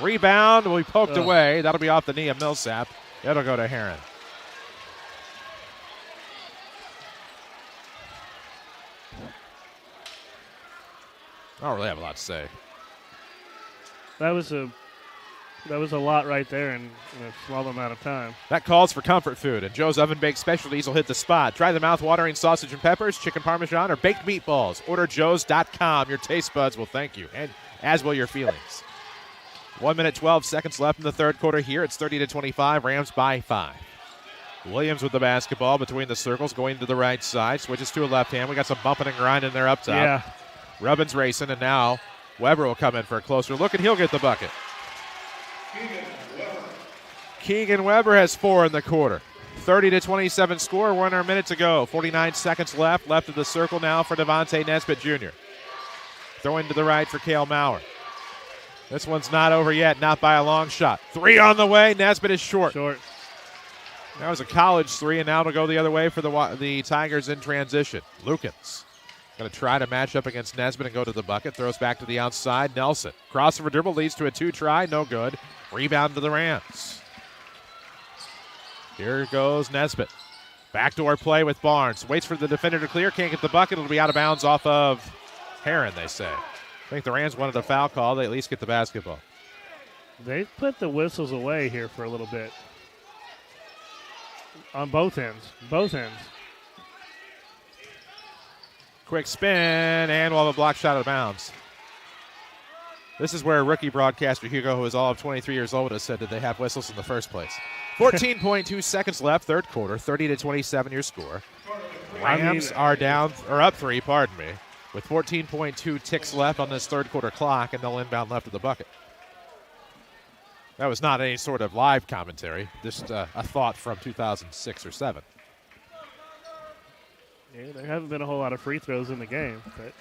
Rebound will be poked away. That'll be off the knee of Millsap. That'll go to Herrin. I don't really have a lot to say. That was a lot right there in a small amount of time. That calls for comfort food, and Joe's Oven Baked Specialties will hit the spot. Try the mouth-watering sausage and peppers, chicken parmesan, or baked meatballs. Order joes.com. Your taste buds will thank you, and as will your feelings. 1 minute, 12 seconds left in the third quarter here. It's 30-25. Rams by 5. Williams with the basketball between the circles, going to the right side. Switches to a left hand. We got some bumping and grinding there up top. Yeah. Rubbin's racing, and now Weber will come in for a closer look, and he'll get the bucket. Keegan Weber has 4 in the quarter. 30-27 score. 1 minute to go. 49 seconds left. Left of the circle now for Devontae Nesbitt Jr. Throwing to the right for Cale Maurer. This one's not over yet. Not by a long shot. 3 on the way. Nesbitt is short. Short. That was a college 3, and now it'll go the other way for the Tigers in transition. Lukins going to try to match up against Nesbitt and go to the bucket. Throws back to the outside. Nelson. Crossover dribble leads to a 2-try. No good. Rebound to the Rams. Here goes Nesbitt. Backdoor play with Barnes. Waits for the defender to clear. Can't get the bucket. It'll be out of bounds off of Herrin, they say. I think the Rams wanted a foul call. They at least get the basketball. They've put the whistles away here for a little bit. On both ends. Both ends. Quick spin, and we'll have a block shot out of bounds. This is where rookie broadcaster Hugo, who is all of 23 years old, has said that they have whistles in the first place. 14.2 seconds left, third quarter, 30-27 your score. Rams are down, or up 3, pardon me, with 14.2 ticks left on this third quarter clock, and they'll inbound left of the bucket. That was not any sort of live commentary, just a thought from 2006 or 7. Yeah, there haven't been a whole lot of free throws in the game, but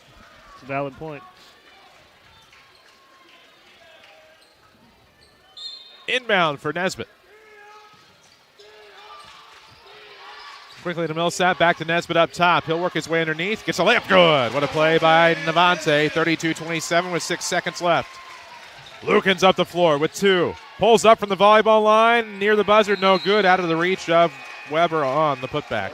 it's a valid point. Inbound for Nesbitt. Quickly to Millsap, back to Nesbitt up top. He'll work his way underneath. Gets a layup. Good. What a play by Navante. 32-27 with 6 seconds left. Lukins up the floor with 2. Pulls up from the volleyball line, near the buzzer, no good, out of the reach of Weber on the putback.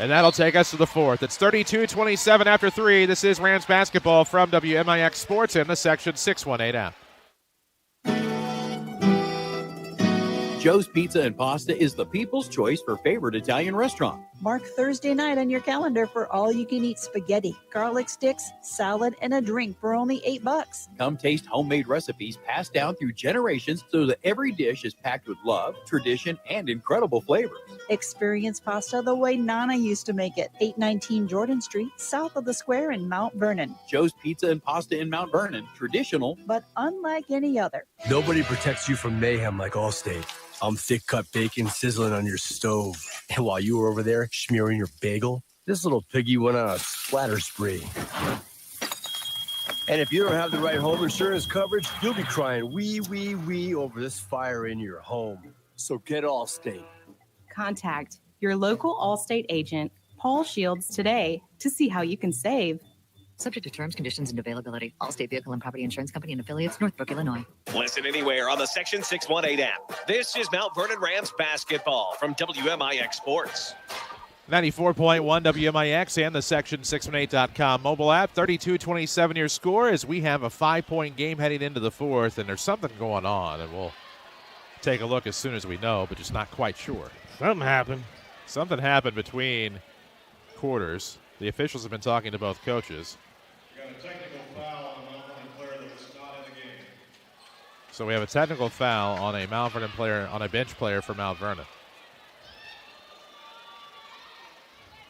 And that'll take us to the fourth. It's 32-27 after 3. This is Rams basketball from WMIX Sports in the Section 618 app. Joe's Pizza and Pasta is the people's choice for favorite Italian restaurant. Mark Thursday night on your calendar for all-you-can-eat spaghetti, garlic sticks, salad, and a drink for only $8. Come taste homemade recipes passed down through generations so that every dish is packed with love, tradition, and incredible flavors. Experience pasta the way Nana used to make it. 819 Jordan Street, south of the square in Mount Vernon. Joe's Pizza and Pasta in Mount Vernon. Traditional, but unlike any other. Nobody protects you from mayhem like Allstate. I'm thick-cut bacon sizzling on your stove. And while you were over there smearing your bagel, this little piggy went on a splatter spree. And if you don't have the right home insurance coverage, you'll be crying wee over this fire in your home. So get Allstate. Contact your local Allstate agent, Paul Shields, today to see how you can save. Subject to terms, conditions, and availability. Allstate Vehicle and Property Insurance Company and Affiliates, Northbrook, Illinois. Listen anywhere on the Section 618 app. This is Mount Vernon Rams basketball from WMIX Sports. 94.1 WMIX and the Section618.com mobile app. 32-27 your score as we have a 5-point game heading into the fourth, and there's something going on, and we'll take a look as soon as we know, but just not quite sure. Something happened. Something happened between quarters. The officials have been talking to both coaches. Got a technical foul on a Mount Vernon player that was not in the game. So we have a technical foul on a Mount Vernon player, on a bench player for Mount Vernon.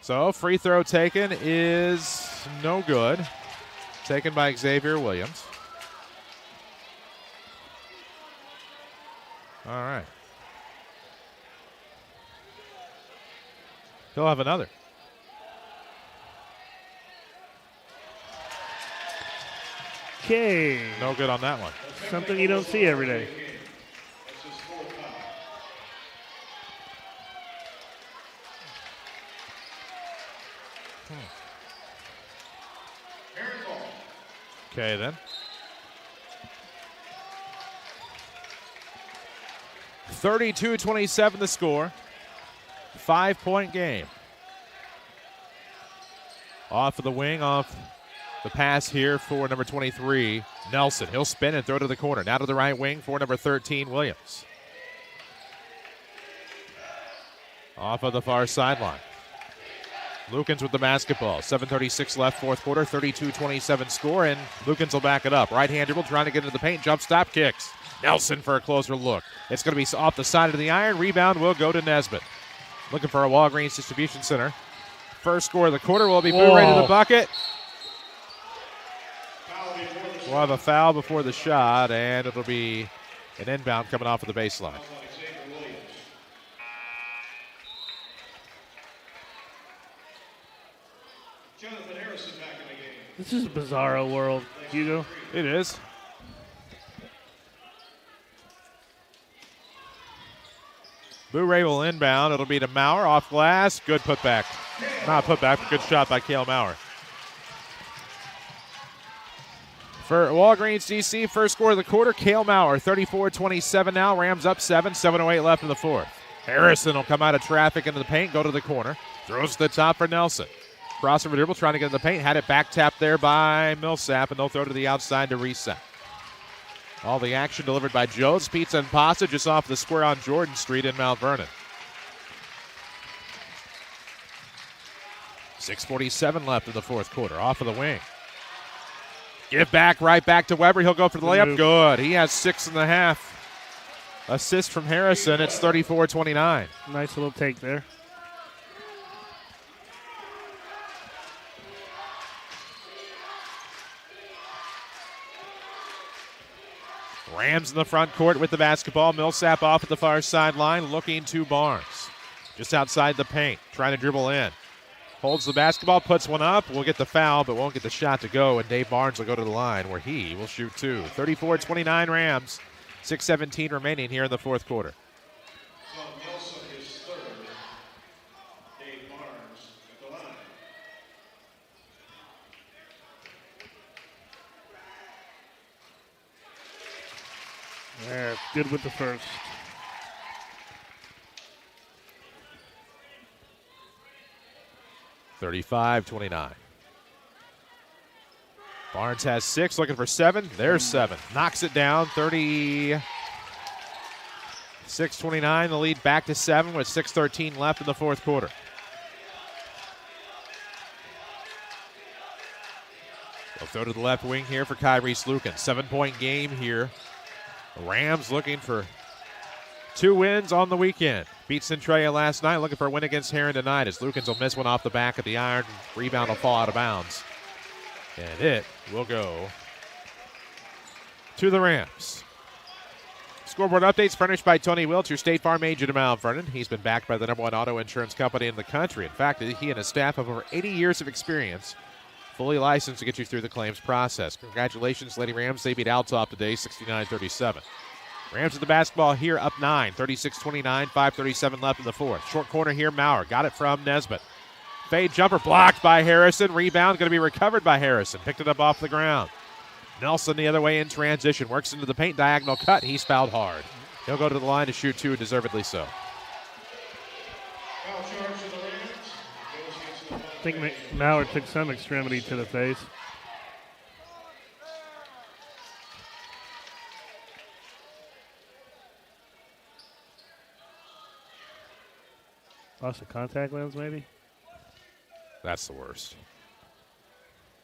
So free throw taken is no good. Taken by Xavier Williams. All right. He'll have another. Okay. No good on that one. Something you don't see every day. Okay, then. 32-27 the score. 5-point game. Off of the wing, off the pass here for number 23, Nelson. He'll spin and throw to the corner. Now to the right wing for number 13, Williams. Off of the far sideline. Lukens with the basketball. 7:36 left, fourth quarter. 32-27 score, and Lukens will back it up. Right-hand dribble, trying to get into the paint. Jump stop, kicks. Nelson for a closer look. It's going to be off the side of the iron. Rebound will go to Nesbitt. Looking for a Walgreens Distribution Center. First score of the quarter will be Boo right to the bucket. We'll have a foul before the shot, and it'll be an inbound coming off of the baseline. This is a bizarro world, Hugo. It is. Boo-Ray will inbound. It'll be to Maurer off glass. Good putback. Not putback, but good shot by Cale Maurer. For Walgreens DC, first score of the quarter, Cale Maurer, 34-27 now. Rams up 7, 7:08 left in the fourth. Harrison will come out of traffic into the paint, go to the corner. Throws to the top for Nelson. Crossover dribble, trying to get in the paint. Had it back tapped there by Millsap, and they'll throw to the outside to reset. All the action delivered by Joe's Pizza and Pasta just off the square on Jordan Street in Mount Vernon. 6:47 left in the fourth quarter. Off of the wing. Give back, right back to Weber. He'll go for the layup. Good. He has 6.5. Assist from Harrison. It's 34-29. Nice little take there. Rams in the front court with the basketball. Millsap off at the far sideline, looking to Barnes. Just outside the paint, trying to dribble in. Holds the basketball, puts one up. Will get the foul, but won't get the shot to go, and Dave Barnes will go to the line where he will shoot two. 34-29 Rams. 6:17 remaining here in the fourth quarter. So Nelson is third. Dave Barnes at the line. Good with the first. (35-29). Barnes has 6, looking for 7. There's 7. Knocks it down, 36-29. The lead back to 7 with 6:13 left in the fourth quarter. They'll throw to the left wing here for Kyrese Lucan. 7-point game here. The Rams looking for 2 wins on the weekend. Beat Centralia last night, looking for a win against Herrin tonight as Lukens will miss one off the back of the iron. Rebound will fall out of bounds. And it will go to the Rams. Scoreboard updates furnished by Tony Wiltz, your State Farm agent in Mount Vernon. He's been backed by the #1 auto insurance company in the country. In fact, he and his staff have over 80 years of experience, fully licensed to get you through the claims process. Congratulations, Lady Rams. They beat Altop today, 69-37. Rams with the basketball here, up 9, 36-29, 5:37 left in the fourth. Short corner here, Maurer got it from Nesbitt. Fade jumper blocked by Harrison. Rebound going to be recovered by Harrison. Picked it up off the ground. Nelson the other way in transition. Works into the paint, diagonal cut. He's fouled hard. He'll go to the line to shoot 2, deservedly so. I think Maurer took some extremity to the face. Lost a contact lens, maybe? That's the worst.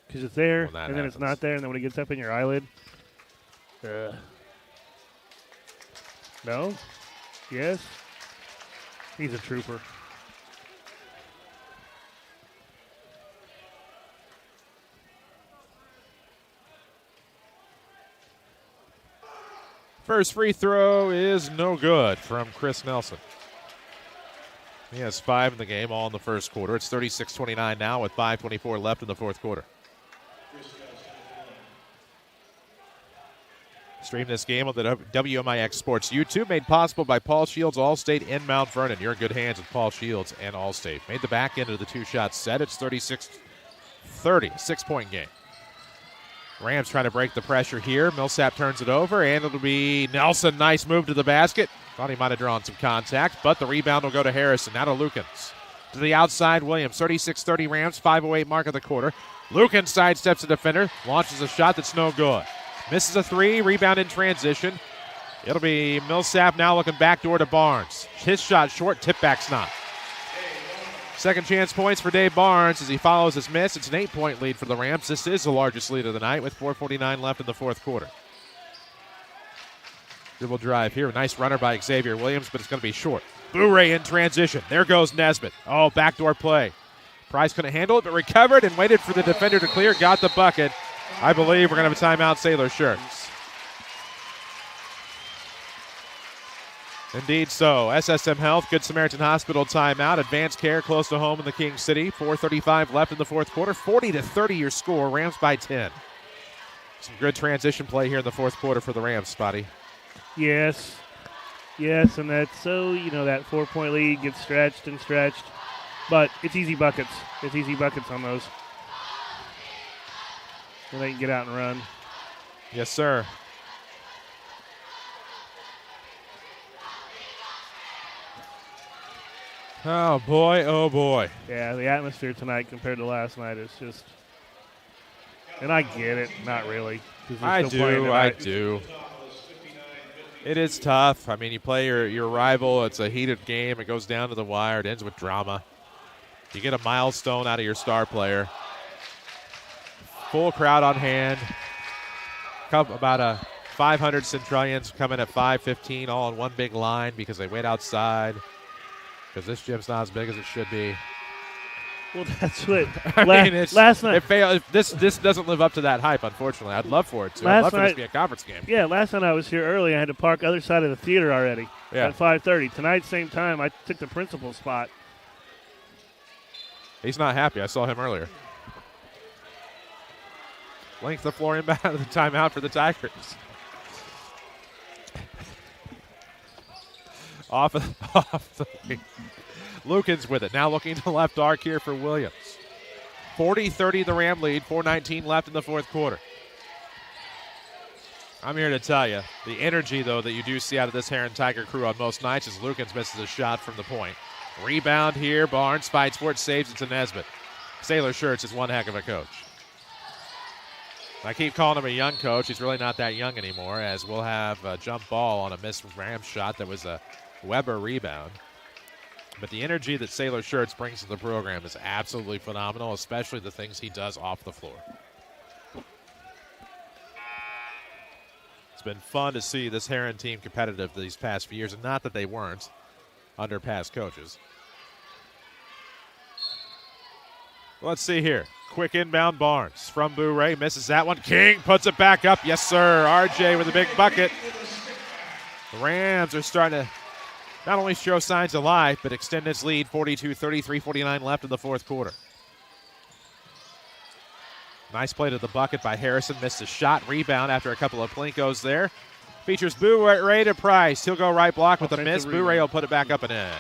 Because it's there, and happens. then it's not there, and then when it gets up in your eyelid. No? Yes? He's a trooper. First free throw is no good from Chris Nelson. He has 5 in the game, all in the first quarter. It's 36-29 now with 5:24 left in the fourth quarter. Stream this game on the WMIX Sports YouTube, made possible by Paul Shields Allstate in Mount Vernon. You're in good hands with Paul Shields and Allstate. Made the back end of the 2-shot set. It's 36-30, 6-point game. Rams trying to break the pressure here. Millsap turns it over, and it'll be Nelson. Nice move to the basket. Thought he might have drawn some contact, but the rebound will go to Harrison. Now to Lukens. To the outside, Williams. 36-30 Rams, 5:08 mark of the quarter. Lukens sidesteps a defender, launches a shot that's no good. Misses a 3, rebound in transition. It'll be Millsap now looking backdoor to Barnes. His shot short, tip back's not. Second chance points for Dave Barnes as he follows his miss. It's an 8-point lead for the Rams. This is the largest lead of the night with 4:49 left in the fourth quarter. Dribble drive here. Nice runner by Xavier Williams, but it's going to be short. Boo-Ray in transition. There goes Nesbitt. Oh, backdoor play. Price couldn't handle it, but recovered and waited for the defender to clear. Got the bucket. I believe we're going to have a timeout, Sailor Shirts. Indeed so. SSM Health, Good Samaritan Hospital timeout. Advanced care close to home in the King City. 4:35 left in the fourth quarter. 40-30 your score. Rams by 10. Some good transition play here in the fourth quarter for the Rams, Spotty. Yes. Yes, and that's so, that 4-point lead gets stretched and stretched. But it's easy buckets. It's easy buckets on those. So they can get out and run. Yes, sir. Oh, boy, oh, boy. Yeah, the atmosphere tonight compared to last night is just... And I get it. Not really. I do. It is tough. I mean, you play your rival. It's a heated game. It goes down to the wire. It ends with drama. You get a milestone out of your star player. Full crowd on hand. About 500 Centralians come in at 5:15, all on one big line because they wait outside. Because this gym's not as big as it should be. Well, that's what. Last night. This doesn't live up to that hype, unfortunately. I'd love for it to. I'd love for this to be a conference game. Yeah, last night I was here early. I had to park other side of the theater already at 5:30. Tonight, same time, I took the principal's spot. He's not happy. I saw him earlier. Length of floor inbound of the timeout for the Tigers. off the wing. Lukens with it. Now looking to the left arc here for Williams. 40-30 the Ram lead. 4:19 left in the fourth quarter. I'm here to tell you, the energy, though, that you do see out of this Herrin Tiger crew on most nights is Lukens misses a shot from the point. Rebound here. Barnes fights for it, saves it to Nesbitt. Sailor Shirts is one heck of a coach. I keep calling him a young coach. He's really not that young anymore, as we'll have a jump ball on a missed Rams shot that was a Weber rebound. But the energy that Sailor Shirts brings to the program is absolutely phenomenal, especially the things he does off the floor. It's been fun to see this Herrin team competitive these past few years, and not that they weren't under past coaches. Let's see here. Quick inbound Barnes from Bourret. Misses that one. King puts it back up. Yes, sir. RJ with a big bucket. The Rams are starting to not only show signs of life, but extend its lead. 42-33, 49 left in the fourth quarter. Nice play to the bucket by Harrison. Missed a shot. Rebound after a couple of Plinkos there. Features Bourret to Price. He'll go right block with a miss. Bourret will put it back up and in.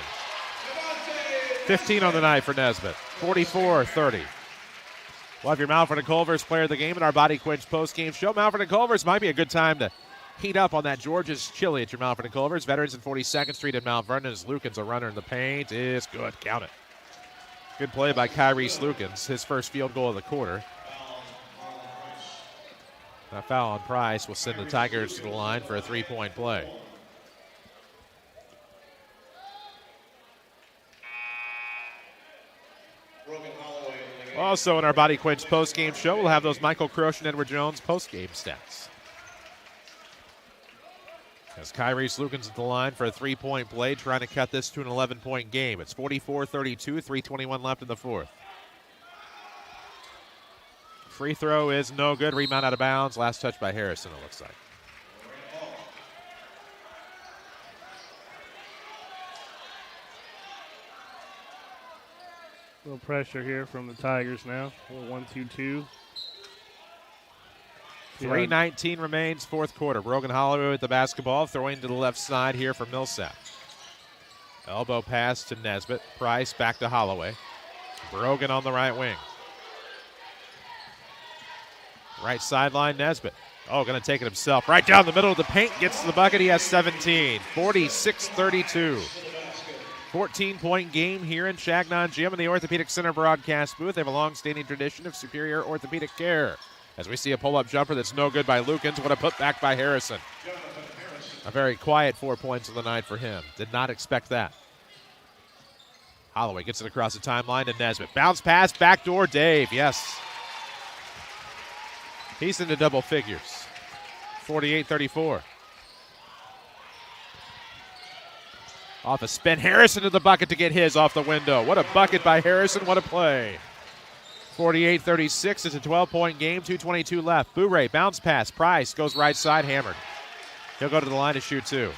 15 on the night for Nesbitt. 44-30. We'll have your Malford and Culver's player of the game in our Body Quench postgame show. Malford and Culver's might be a good time to heat up on that George's chili at your Malford and Culver's. Veterans in 42nd Street in Mount Vernon. As Lukens, a runner in the paint, is good. Count it. Good play by Kyrese Lukens. His first field goal of the quarter. That foul on Price will send the Tigers to the line for a three-point play. Also in our Body Quench postgame show, we'll have those Michael Croce and Edward Jones postgame stats. As Kyrese Lukens at the line for a three-point play, trying to cut this to an 11-point game. It's 44-32, 3:21 left in the fourth. Free throw is no good. Rebound out of bounds. Last touch by Harrison, it looks like. A little pressure here from the Tigers now. 1-2-2. 3:19 remains, fourth quarter. Brogan Holloway with the basketball, throwing to the left side here for Millsap. Elbow pass to Nesbitt. Price back to Holloway. Brogan on the right wing. Right sideline, Nesbitt. Oh, going to take it himself. Right down the middle of the paint, gets to the bucket. He has 17. 46-32. 14-point game here in Chagnon Gym in the Orthopedic Center broadcast booth. They have a long-standing tradition of superior orthopedic care. As we see a pull-up jumper that's no good by Lukens. What a putback by Harrison. A very quiet 4 points of the night for him. Did not expect that. Holloway gets it across the timeline to Nesbitt. Bounce pass, backdoor Dave. Yes. He's into double figures. 48-34. Off a spin. Harrison to the bucket to get his off the window. What a bucket by Harrison. What a play. 48-36. It's a 12-point game. 2:22 left. Bourret, bounce pass. Price goes right side, hammered. He'll go to the line to shoot two.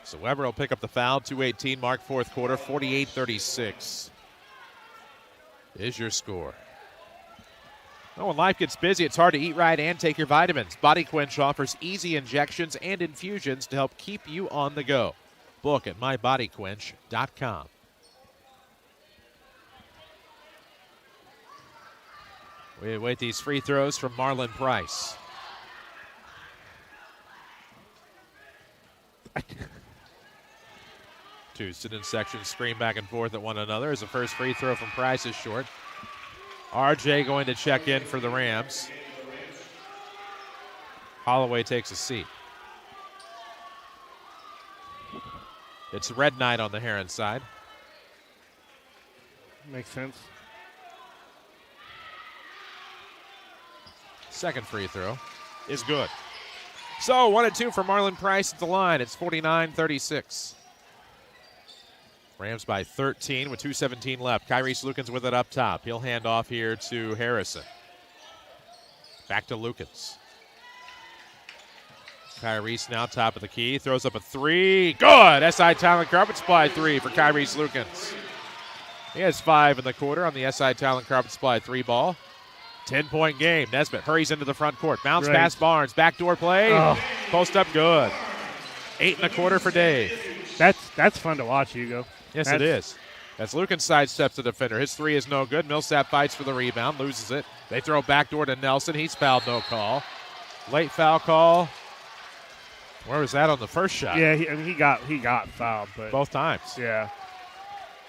So Weber will pick up the foul. 2:18 mark, fourth quarter. 48-36 is your score. Oh, when life gets busy, it's hard to eat right and take your vitamins. Body Quench offers easy injections and infusions to help keep you on the go. Book at mybodyquench.com. We await these free throws from Marlon Price. Two sit-in sections scream back and forth at one another as the first free throw from Price is short. RJ going to check in for the Rams. Holloway takes a seat. It's Red Knight on the Herrin side. Makes sense. Second free throw is good. So 1 and 2 for Marlon Price at the line. It's 49-36. Rams by 13 with 2:17 left. Kyrese Lukens with it up top. He'll hand off here to Harrison. Back to Lukens. Kyrese now top of the key. Throws up a three. Good! SI Talent Carpet Supply three for Kyrese Lukens. He has 5 in the quarter on the SI Talent Carpet Supply 3 ball. 10-point game. Nesbitt hurries into the front court. Bounce pass Barnes. Backdoor play. Oh. Post up good. 8 in the quarter for Dave. That's fun to watch, Hugo. Yes, it is. As Lucan sidesteps the defender. His three is no good. Millsap fights for the rebound, loses it. They throw backdoor to Nelson. He's fouled, no call. Late foul call. Where was that on the first shot? Yeah, he got fouled, but both times. Yeah.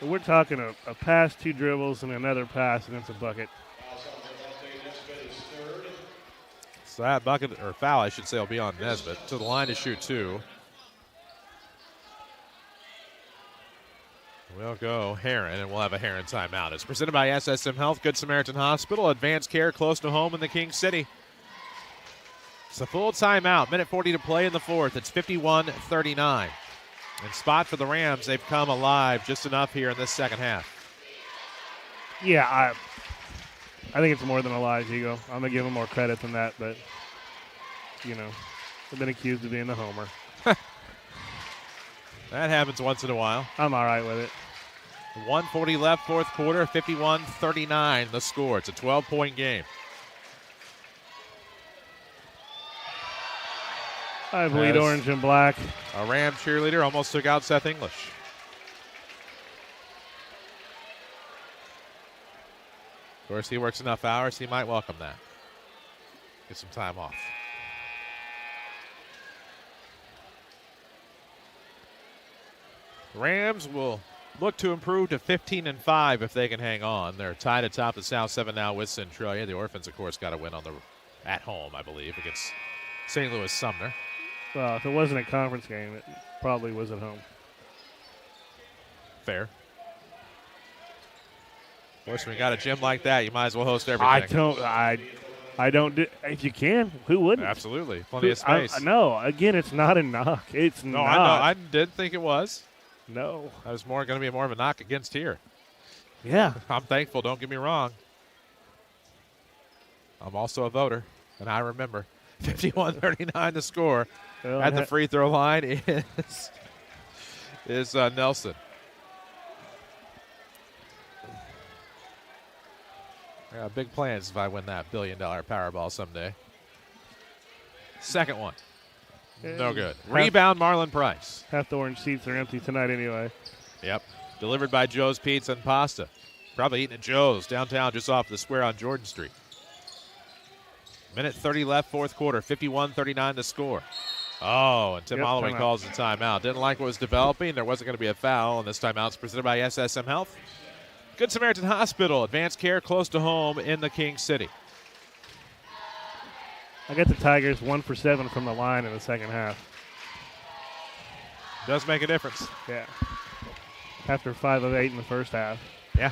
But we're talking a pass, 2 dribbles, and another pass, and it's a bucket. So that bucket, or foul, I should say, will be on Nesbitt. To the line to shoot 2. We'll go Herrin, and we'll have a Herrin timeout. It's presented by SSM Health, Good Samaritan Hospital, advanced care close to home in the King City. It's a full timeout. Minute 40 to play in the fourth. It's 51-39. And spot for the Rams, they've come alive just enough here in this second half. Yeah, I think it's more than alive, Eagle. I'm going to give them more credit than that, but, you know, I've been accused of being the homer. That happens once in a while. I'm all right with it. 1:40 left, fourth quarter, 51-39 the score. It's a 12-point game. I bleed orange and black. A Ram cheerleader almost took out Seth English. Of course, he works enough hours, he might welcome that. Get some time off. Rams will look to improve to 15-5 if they can hang on. They're tied atop the South 7 now with Centralia. The Orphans, of course, got to win at home, I believe, against St. Louis Sumner. Well, if it wasn't a conference game, it probably was at home. Fair. Of course, when you got a gym like that, you might as well host everything. I don't do, if you can, who wouldn't? Absolutely. Plenty of space. No, again, it's not a knock. It's no, not. I know. I didn't think it was. No. That was going to be more of a knock against here. Yeah. I'm thankful, don't get me wrong. I'm also a voter, and I remember 51-39 the score. Well, at the free throw line is Nelson. I got big plans if I win that $1 billion Powerball someday. Second one. No good. Rebound, Marlon Price. Half the orange seats are empty tonight anyway. Yep. Delivered by Joe's Pizza and Pasta. Probably eating at Joe's downtown just off the square on Jordan Street. Minute 30 left, fourth quarter. 51-39 the score. Oh, and Tim Holloway calls the timeout. Didn't like what was developing. There wasn't going to be a foul, and this timeout's presented by SSM Health. Good Samaritan Hospital, advanced care close to home in the King City. I got the Tigers 1 for 7 from the line in the second half. Does make a difference. Yeah. After 5 of 8 in the first half. Yeah.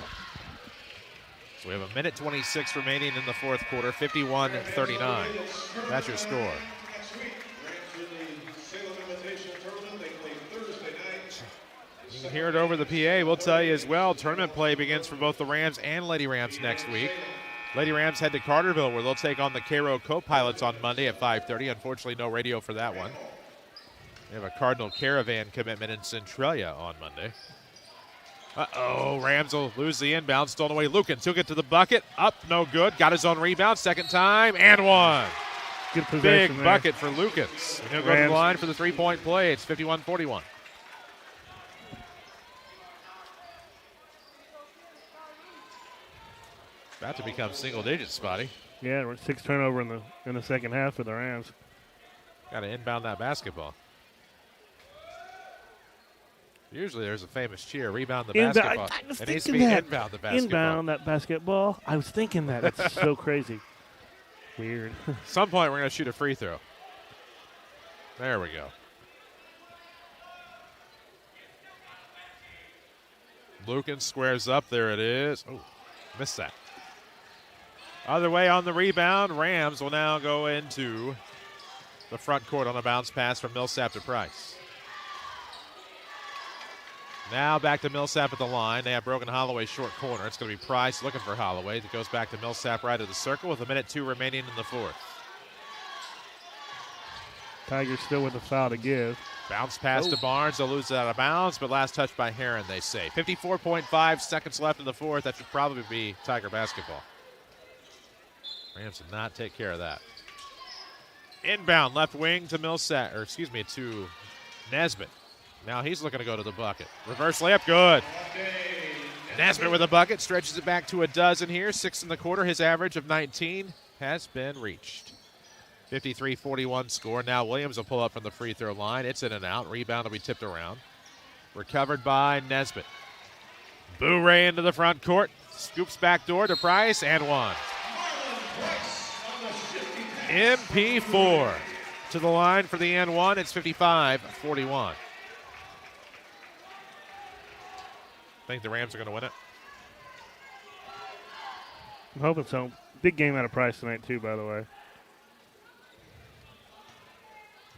So we have a minute 26 remaining in the fourth quarter, 51-39. That's your score. You can hear it over the PA. We'll tell you as well, tournament play begins for both the Rams and Lady Rams next week. Lady Rams head to Carterville, where they'll take on the Cairo Co-Pilots on Monday at 5:30. Unfortunately, no radio for that one. We have a Cardinal Caravan commitment in Centralia on Monday. Uh-oh, Rams will lose the inbound. Stolen away. Lucan took it to the bucket. Up, no good. Got his own rebound. Second time, and one. Good possession. Big bucket for Lucas. He'll go to the line for the three-point play. It's 51-41. About to become single digits, Spotty. Yeah, we're 6 turnover in the second half for the Rams. Got to inbound that basketball. Usually there's a famous cheer, rebound the basketball. It needs to be inbound the basketball. Inbound that basketball. I was thinking that. It's so crazy. Weird. At some point we're going to shoot a free throw. There we go. Lucan squares up. There it is. Oh, missed that. Other way on the rebound. Rams will now go into the front court on a bounce pass from Millsap to Price. Now back to Millsap at the line. They have broken Holloway's short corner. It's going to be Price looking for Holloway. It goes back to Millsap right of the circle with 1:02 remaining in the fourth. Tigers still with a foul to give. Bounce pass to Barnes. They'll lose it out of bounds, but last touch by Herrin, they say. 54.5 seconds left in the fourth. That should probably be Tiger basketball. Rams did not take care of that. Inbound left wing to to Nesbitt. Now he's looking to go to the bucket. Reverse layup, good. Nesbitt with a bucket, stretches it back to a dozen here. 6 in the quarter. His average of 19 has been reached. 53-41 score. Now Williams will pull up from the free throw line. It's in and out. Rebound will be tipped around. Recovered by Nesbitt. Boo-Ray into the front court. Scoops back door to Price and one. MP4 to the line for the N1. It's 55-41. I think the Rams are going to win it. I'm hoping so. Big game out of Price tonight, too, by the way.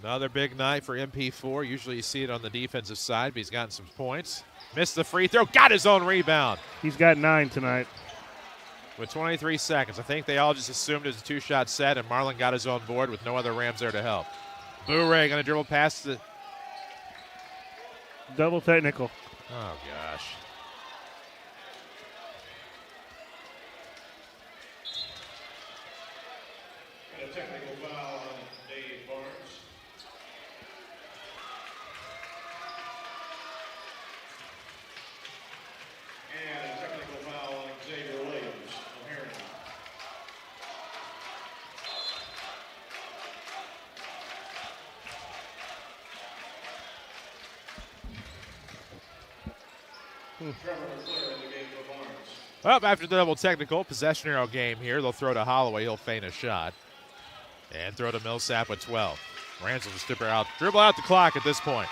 Another big night for MP4. Usually you see it on the defensive side, but he's gotten some points. Missed the free throw. Got his own rebound. He's got 9 tonight. With 23 seconds. I think they all just assumed it was a two-shot set, and Marlin got his own board with no other Rams there to help. Boo-Ray going to dribble past the... Double technical. Oh, gosh. And a technical foul on Dave Barnes. And a technical foul on Xavier Williams of Herrin. Trevor McClure in the game for Barnes. Well, after the double technical, possession arrow game here. They'll throw to Holloway. He'll feint a shot. And throw to Millsap with 12. Rams will just dribble out the clock at this point.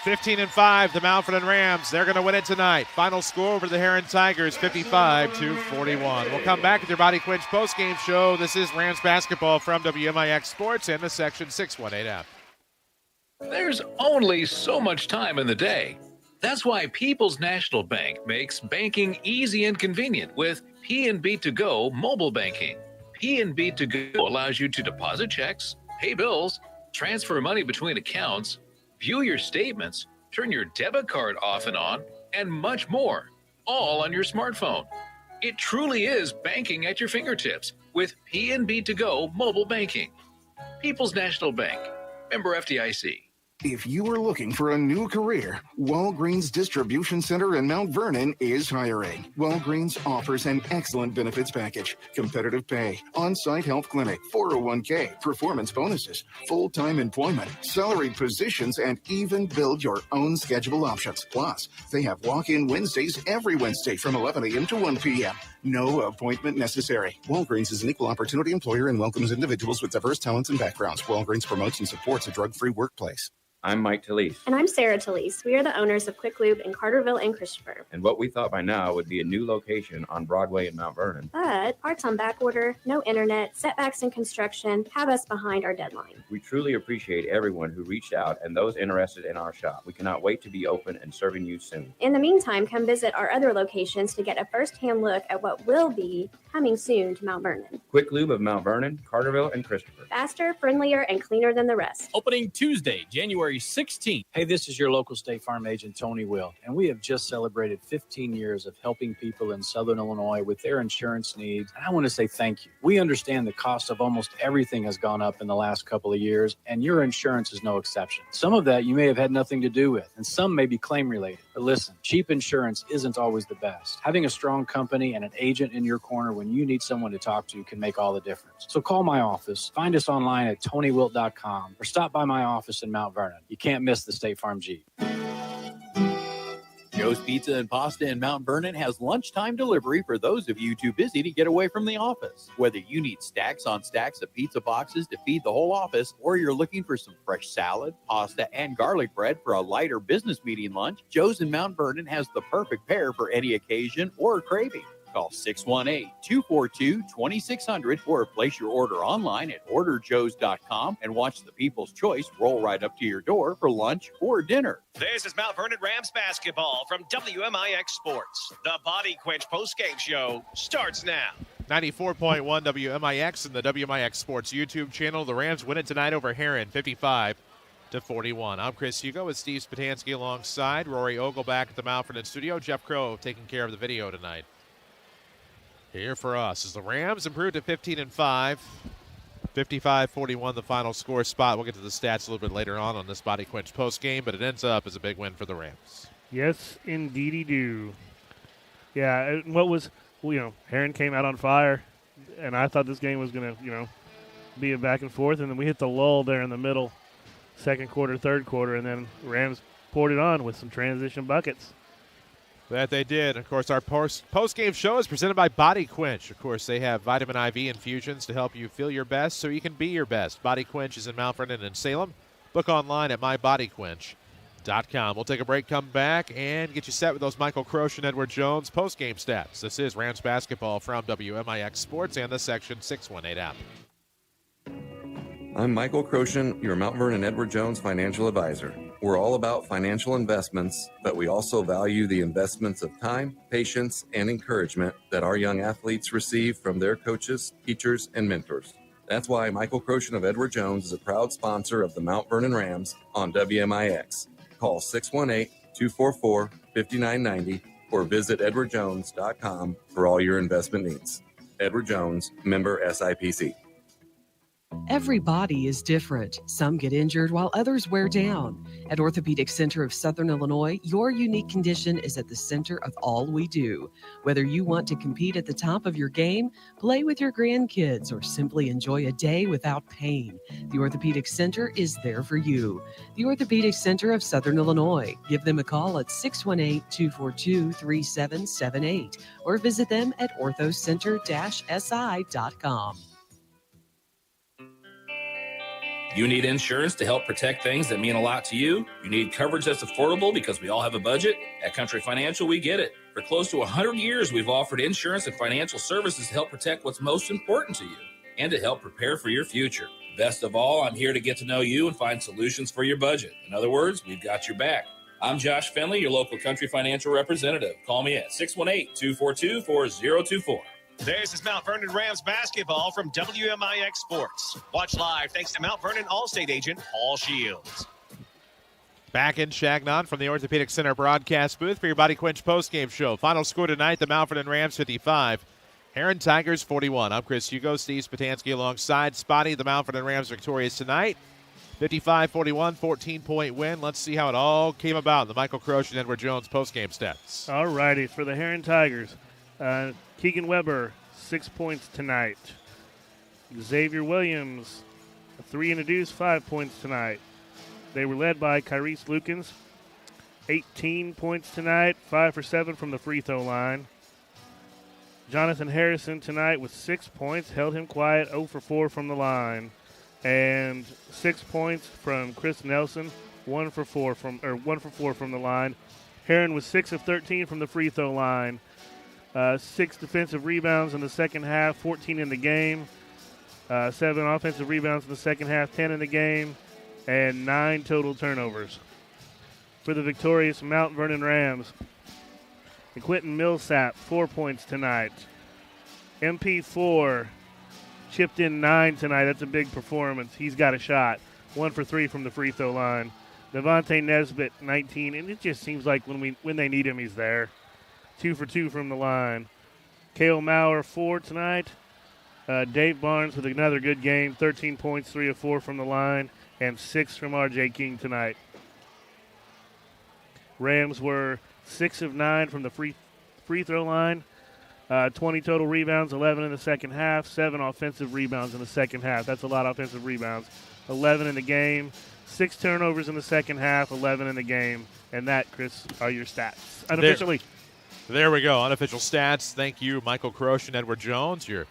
15-5, the Mount Vernon Rams. They're going to win it tonight. Final score over the Herrin Tigers, 55-41. We'll come back with your Body Quench postgame show. This is Rams basketball from WMIX Sports and the Section 618 app. There's only so much time in the day. That's why People's National Bank makes banking easy and convenient with PNB To Go mobile banking. PNB To Go allows you to deposit checks, pay bills, transfer money between accounts, view your statements, turn your debit card off and on, and much more, all on your smartphone. It truly is banking at your fingertips with PNB To Go mobile banking. People's National Bank, member FDIC. If you are looking for a new career, Walgreens Distribution Center in Mount Vernon is hiring. Walgreens offers an excellent benefits package, competitive pay, on-site health clinic, 401k, performance bonuses, full-time employment, salaried positions, and even build your own schedule options. Plus, they have walk-in Wednesdays every Wednesday from 11 a.m. to 1 p.m. No appointment necessary. Walgreens is an equal opportunity employer and welcomes individuals with diverse talents and backgrounds. Walgreens promotes and supports a drug-free workplace. I'm Mike Talese. And I'm Sarah Talese. We are the owners of Quick Lube in Carterville and Christopher. And what we thought by now would be a new location on Broadway in Mount Vernon. But parts on back order, no internet, setbacks in construction have us behind our deadline. We truly appreciate everyone who reached out and those interested in our shop. We cannot wait to be open and serving you soon. In the meantime, come visit our other locations to get a first-hand look at what will be coming soon to Mount Vernon. Quick Lube of Mount Vernon, Carterville, and Christopher. Faster, friendlier, and cleaner than the rest. Opening Tuesday, January 16th. Hey, this is your local State Farm agent, Tony Will, and we have just celebrated 15 years of helping people in Southern Illinois with their insurance needs, and I want to say thank you. We understand the cost of almost everything has gone up in the last couple of years, and your insurance is no exception. Some of that you may have had nothing to do with, and some may be claim-related. But listen, cheap insurance isn't always the best. Having a strong company and an agent in your corner when you need someone to talk to can make all the difference. So call my office, find us online at TonyWilt.com, or stop by my office in Mount Vernon. You can't miss the State Farm Jeep. Joe's Pizza and Pasta in Mount Vernon has lunchtime delivery for those of you too busy to get away from the office. Whether you need stacks on stacks of pizza boxes to feed the whole office, or you're looking for some fresh salad, pasta, and garlic bread for a lighter business meeting lunch, Joe's in Mount Vernon has the perfect pair for any occasion or craving. Call 618-242-2600 or place your order online at orderjoes.com and watch the People's Choice roll right up to your door for lunch or dinner. This is Mount Vernon Rams basketball from WMIX Sports. The Body Quench postgame show starts now. 94.1 WMIX and the WMIX Sports YouTube channel. The Rams win it tonight over Herrin, 55-41. I'm Chris Hugo with Steve Spatansky alongside Rory Ogle back at the Mount Vernon studio. Jeff Crow taking care of the video tonight. Here for us as the Rams improved to 15-5. 55-41 the final score spot. We'll get to the stats a little bit later on this Body Quench post game, but it ends up as a big win for the Rams. Yes, indeedy do. Yeah, what was, Herrin came out on fire, and I thought this game was going to, be a back and forth, and then we hit the lull there in the middle, second quarter, third quarter, and then Rams poured it on with some transition buckets. That they did. Of course, our post-game show is presented by Body Quench. Of course, they have vitamin IV infusions to help you feel your best so you can be your best. Body Quench is in Mount Vernon and Salem. Book online at mybodyquench.com. We'll take a break, come back, and get you set with those Michael Croce and Edward Jones post-game stats. This is Rams basketball from WMIX Sports and the Section 618 app. I'm Michael Croce, your Mount Vernon Edward Jones financial advisor. We're all about financial investments, but we also value the investments of time, patience, and encouragement that our young athletes receive from their coaches, teachers, and mentors. That's why Michael Croce of Edward Jones is a proud sponsor of the Mount Vernon Rams on WMIX. Call 618-244-5990 or visit edwardjones.com for all your investment needs. Edward Jones, member SIPC. Every body is different. Some get injured while others wear down. At Orthopedic Center of Southern Illinois, your unique condition is at the center of all we do. Whether you want to compete at the top of your game, play with your grandkids, or simply enjoy a day without pain, the Orthopedic Center is there for you. The Orthopedic Center of Southern Illinois. Give them a call at 618-242-3778 or visit them at orthocenter-si.com. You need insurance to help protect things that mean a lot to you? You need coverage that's affordable because we all have a budget? At Country Financial, we get it. For close to 100 years, we've offered insurance and financial services to help protect what's most important to you and to help prepare for your future. Best of all, I'm here to get to know you and find solutions for your budget. In other words, we've got your back. I'm Josh Finley, your local Country Financial representative. Call me at 618-242-4024. This is Mount Vernon Rams basketball from WMIX Sports. Watch live thanks to Mount Vernon Allstate agent Paul Shields. Back in Chagnon from the Orthopedic Center broadcast booth for your Body Quench postgame show. Final score tonight, the Mount Vernon Rams 55, Herrin Tigers 41. I'm Chris Hugo, Steve Spatansky alongside Spotty. The Mount Vernon Rams victorious tonight. 55-41, 14-point win. Let's see how it all came about in the Michael Croce and Edward Jones postgame stats. All righty, for the Herrin Tigers. Keegan Weber, 6 points tonight. Xavier Williams, a 3 and a deuce, 5 points tonight. They were led by Kyrese Lukens, 18 points tonight, 5 for 7 from the free throw line. Jonathan Harrison tonight with 6 points, held him quiet, 0 for 4 from the line. And 6 points from Chris Nelson, 1 for 4 from the line. Herrin was 6 of 13 from the free throw line. 6 defensive rebounds in the second half, 14 in the game. 7 offensive rebounds in the second half, 10 in the game. And 9 total turnovers. For the victorious Mount Vernon Rams, Quentin Millsap, 4 points tonight. MP4 chipped in 9 tonight. That's a big performance. He's got a shot. 1 for 3 from the free throw line. Devontae Nesbitt, 19. And it just seems like when they need him, he's there. 2 for 2 from the line. Cale Maurer, 4 tonight. Dave Barnes with another good game. 13 points, 3 of 4 from the line. And 6 from R.J. King tonight. Rams were 6 of 9 from the free throw line. 20 total rebounds, 11 in the second half. 7 offensive rebounds in the second half. That's a lot of offensive rebounds. 11 in the game. 6 turnovers in the second half, 11 in the game. And that, Chris, are your stats. Unofficially. There we go. Unofficial stats. Thank you, Michael Croce and Edward Jones, your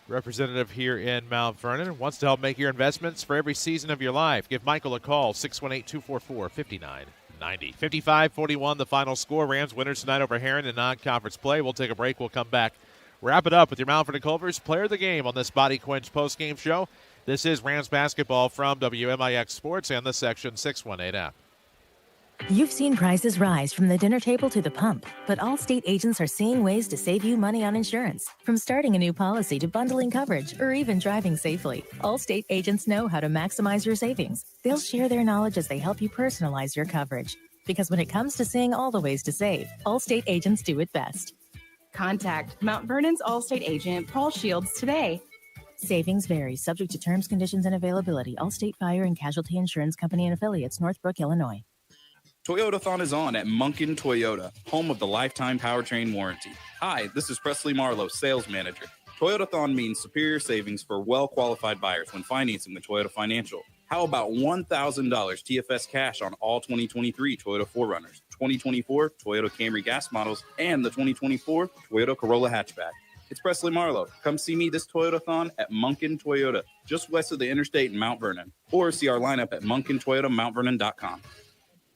representative here in Mount Vernon. Wants to help make your investments for every season of your life. Give Michael a call, 618-244-5990. 55-41, the final score. Rams winners tonight over Herrin in non-conference play. We'll take a break. We'll come back. Wrap it up with your Mount Vernon Culvers player of the game on this Body Quench postgame show. This is Rams basketball from WMIX Sports and the Section 618 app. You've seen prices rise from the dinner table to the pump, but Allstate agents are seeing ways to save you money on insurance. From starting a new policy to bundling coverage or even driving safely, Allstate agents know how to maximize your savings. They'll share their knowledge as they help you personalize your coverage. Because when it comes to seeing all the ways to save, Allstate agents do it best. Contact Mount Vernon's Allstate agent, Paul Shields, today. Savings vary, subject to terms, conditions, and availability. Allstate Fire and Casualty Insurance Company and Affiliates, Northbrook, Illinois. Toyotathon is on at Munkin Toyota, home of the lifetime powertrain warranty. Hi, this is Presley Marlowe, sales manager. Toyotathon means superior savings for well-qualified buyers when financing with Toyota Financial. How about $1,000 TFS cash on all 2023 Toyota 4Runners, 2024 Toyota Camry gas models, and the 2024 Toyota Corolla hatchback? It's Presley Marlowe. Come see me this Toyotathon at Munkin Toyota, just west of the interstate in Mount Vernon, or see our lineup at munkintoyotamountvernon.com.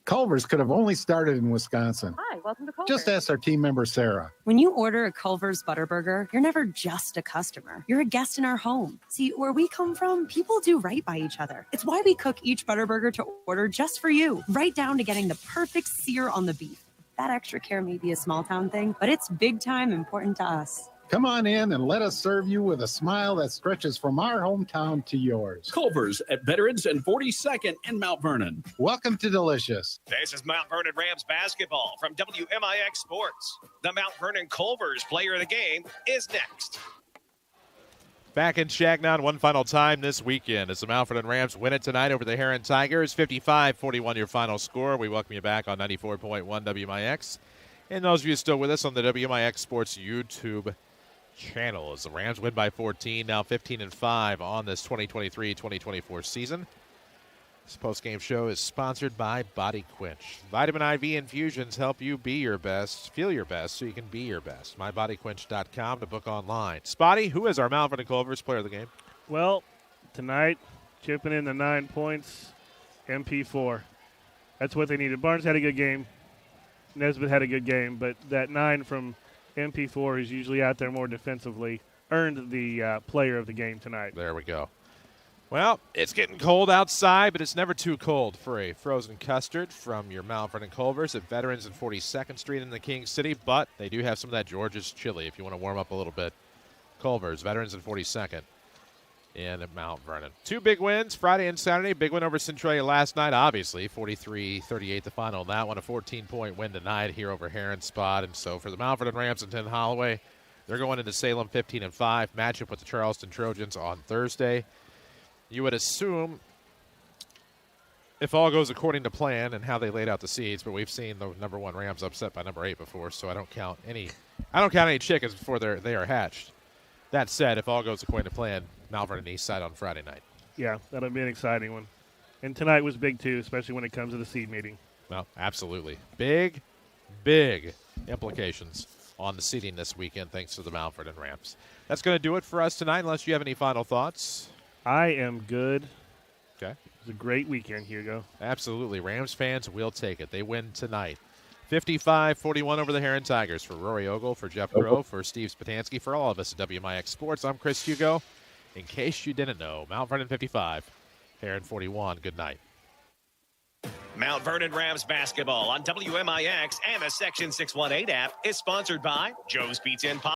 Culver's could have only started in Wisconsin. Hi, welcome to Culver's. Just ask our team member, Sarah. When you order a Culver's Butterburger, you're never just a customer. You're a guest in our home. See, where we come from, people do right by each other. It's why we cook each Butterburger to order just for you, right down to getting the perfect sear on the beef. That extra care may be a small town thing, but it's big time important to us. Come on in and let us serve you with a smile that stretches from our hometown to yours. Culver's at Veterans and 42nd in Mount Vernon. Welcome to Delicious. This is Mount Vernon Rams basketball from WMIX Sports. The Mount Vernon Culver's player of the game is next. Back in Shagnon one final time this weekend as the Mount Vernon Rams win it tonight over the Herrin Tigers. 55-41 your final score. We welcome you back on 94.1 WMIX. And those of you still with us on the WMIX Sports YouTube channel as the Rams win by 14, now 15-5 on this 2023-2024 season. This postgame show is sponsored by Body Quench. Vitamin IV infusions help you be your best, feel your best, so you can be your best. MyBodyQuench.com to book online. Spotty, who is our Mount Vernon Culver's player of the game? Well, tonight, chipping in the 9 points, MP4. That's what they needed. Barnes had a good game. Nesbitt had a good game, but that 9 from MP4 is usually out there more defensively, earned the player of the game tonight. There we go. Well, it's getting cold outside, but it's never too cold for a frozen custard from your Mount Vernon Culver's at Veterans and 42nd Street in the King City, but they do have some of that George's chili if you want to warm up a little bit. Culver's, Veterans and 42nd in Mount Vernon. 2 big wins, Friday and Saturday. Big win over Centralia last night, obviously, 43-38 the final. That one, a 14-point win tonight here over Herrin Spot. And so for the Mount Vernon Rams and Tim Holloway, they're going into Salem 15-5, matchup with the Charleston Trojans on Thursday. You would assume, if all goes according to plan and how they laid out the seeds, but we've seen the number 1 Rams upset by number 8 before, so I don't count any chickens before they are hatched. That said, if all goes according to plan, Mount Vernon East side on Friday night. Yeah, that'll be an exciting one. And tonight was big, too, especially when it comes to the seed meeting. Well, absolutely. Big, big implications on the seeding this weekend thanks to the Mount Vernon Rams. That's going to do it for us tonight, unless you have any final thoughts. I am good. Okay. It was a great weekend, Hugo. Absolutely. Rams fans will take it. They win tonight. 55-41 over the Herrin Tigers. For Rory Ogle, for Jeff Grove, for Steve Spatansky, for all of us at WMIX Sports, I'm Chris Hugo. In case you didn't know, Mount Vernon 55, Herrin 41. Good night. Mount Vernon Rams basketball on WMIX and the Section 618 app is sponsored by Joe's Pizza and Pasta.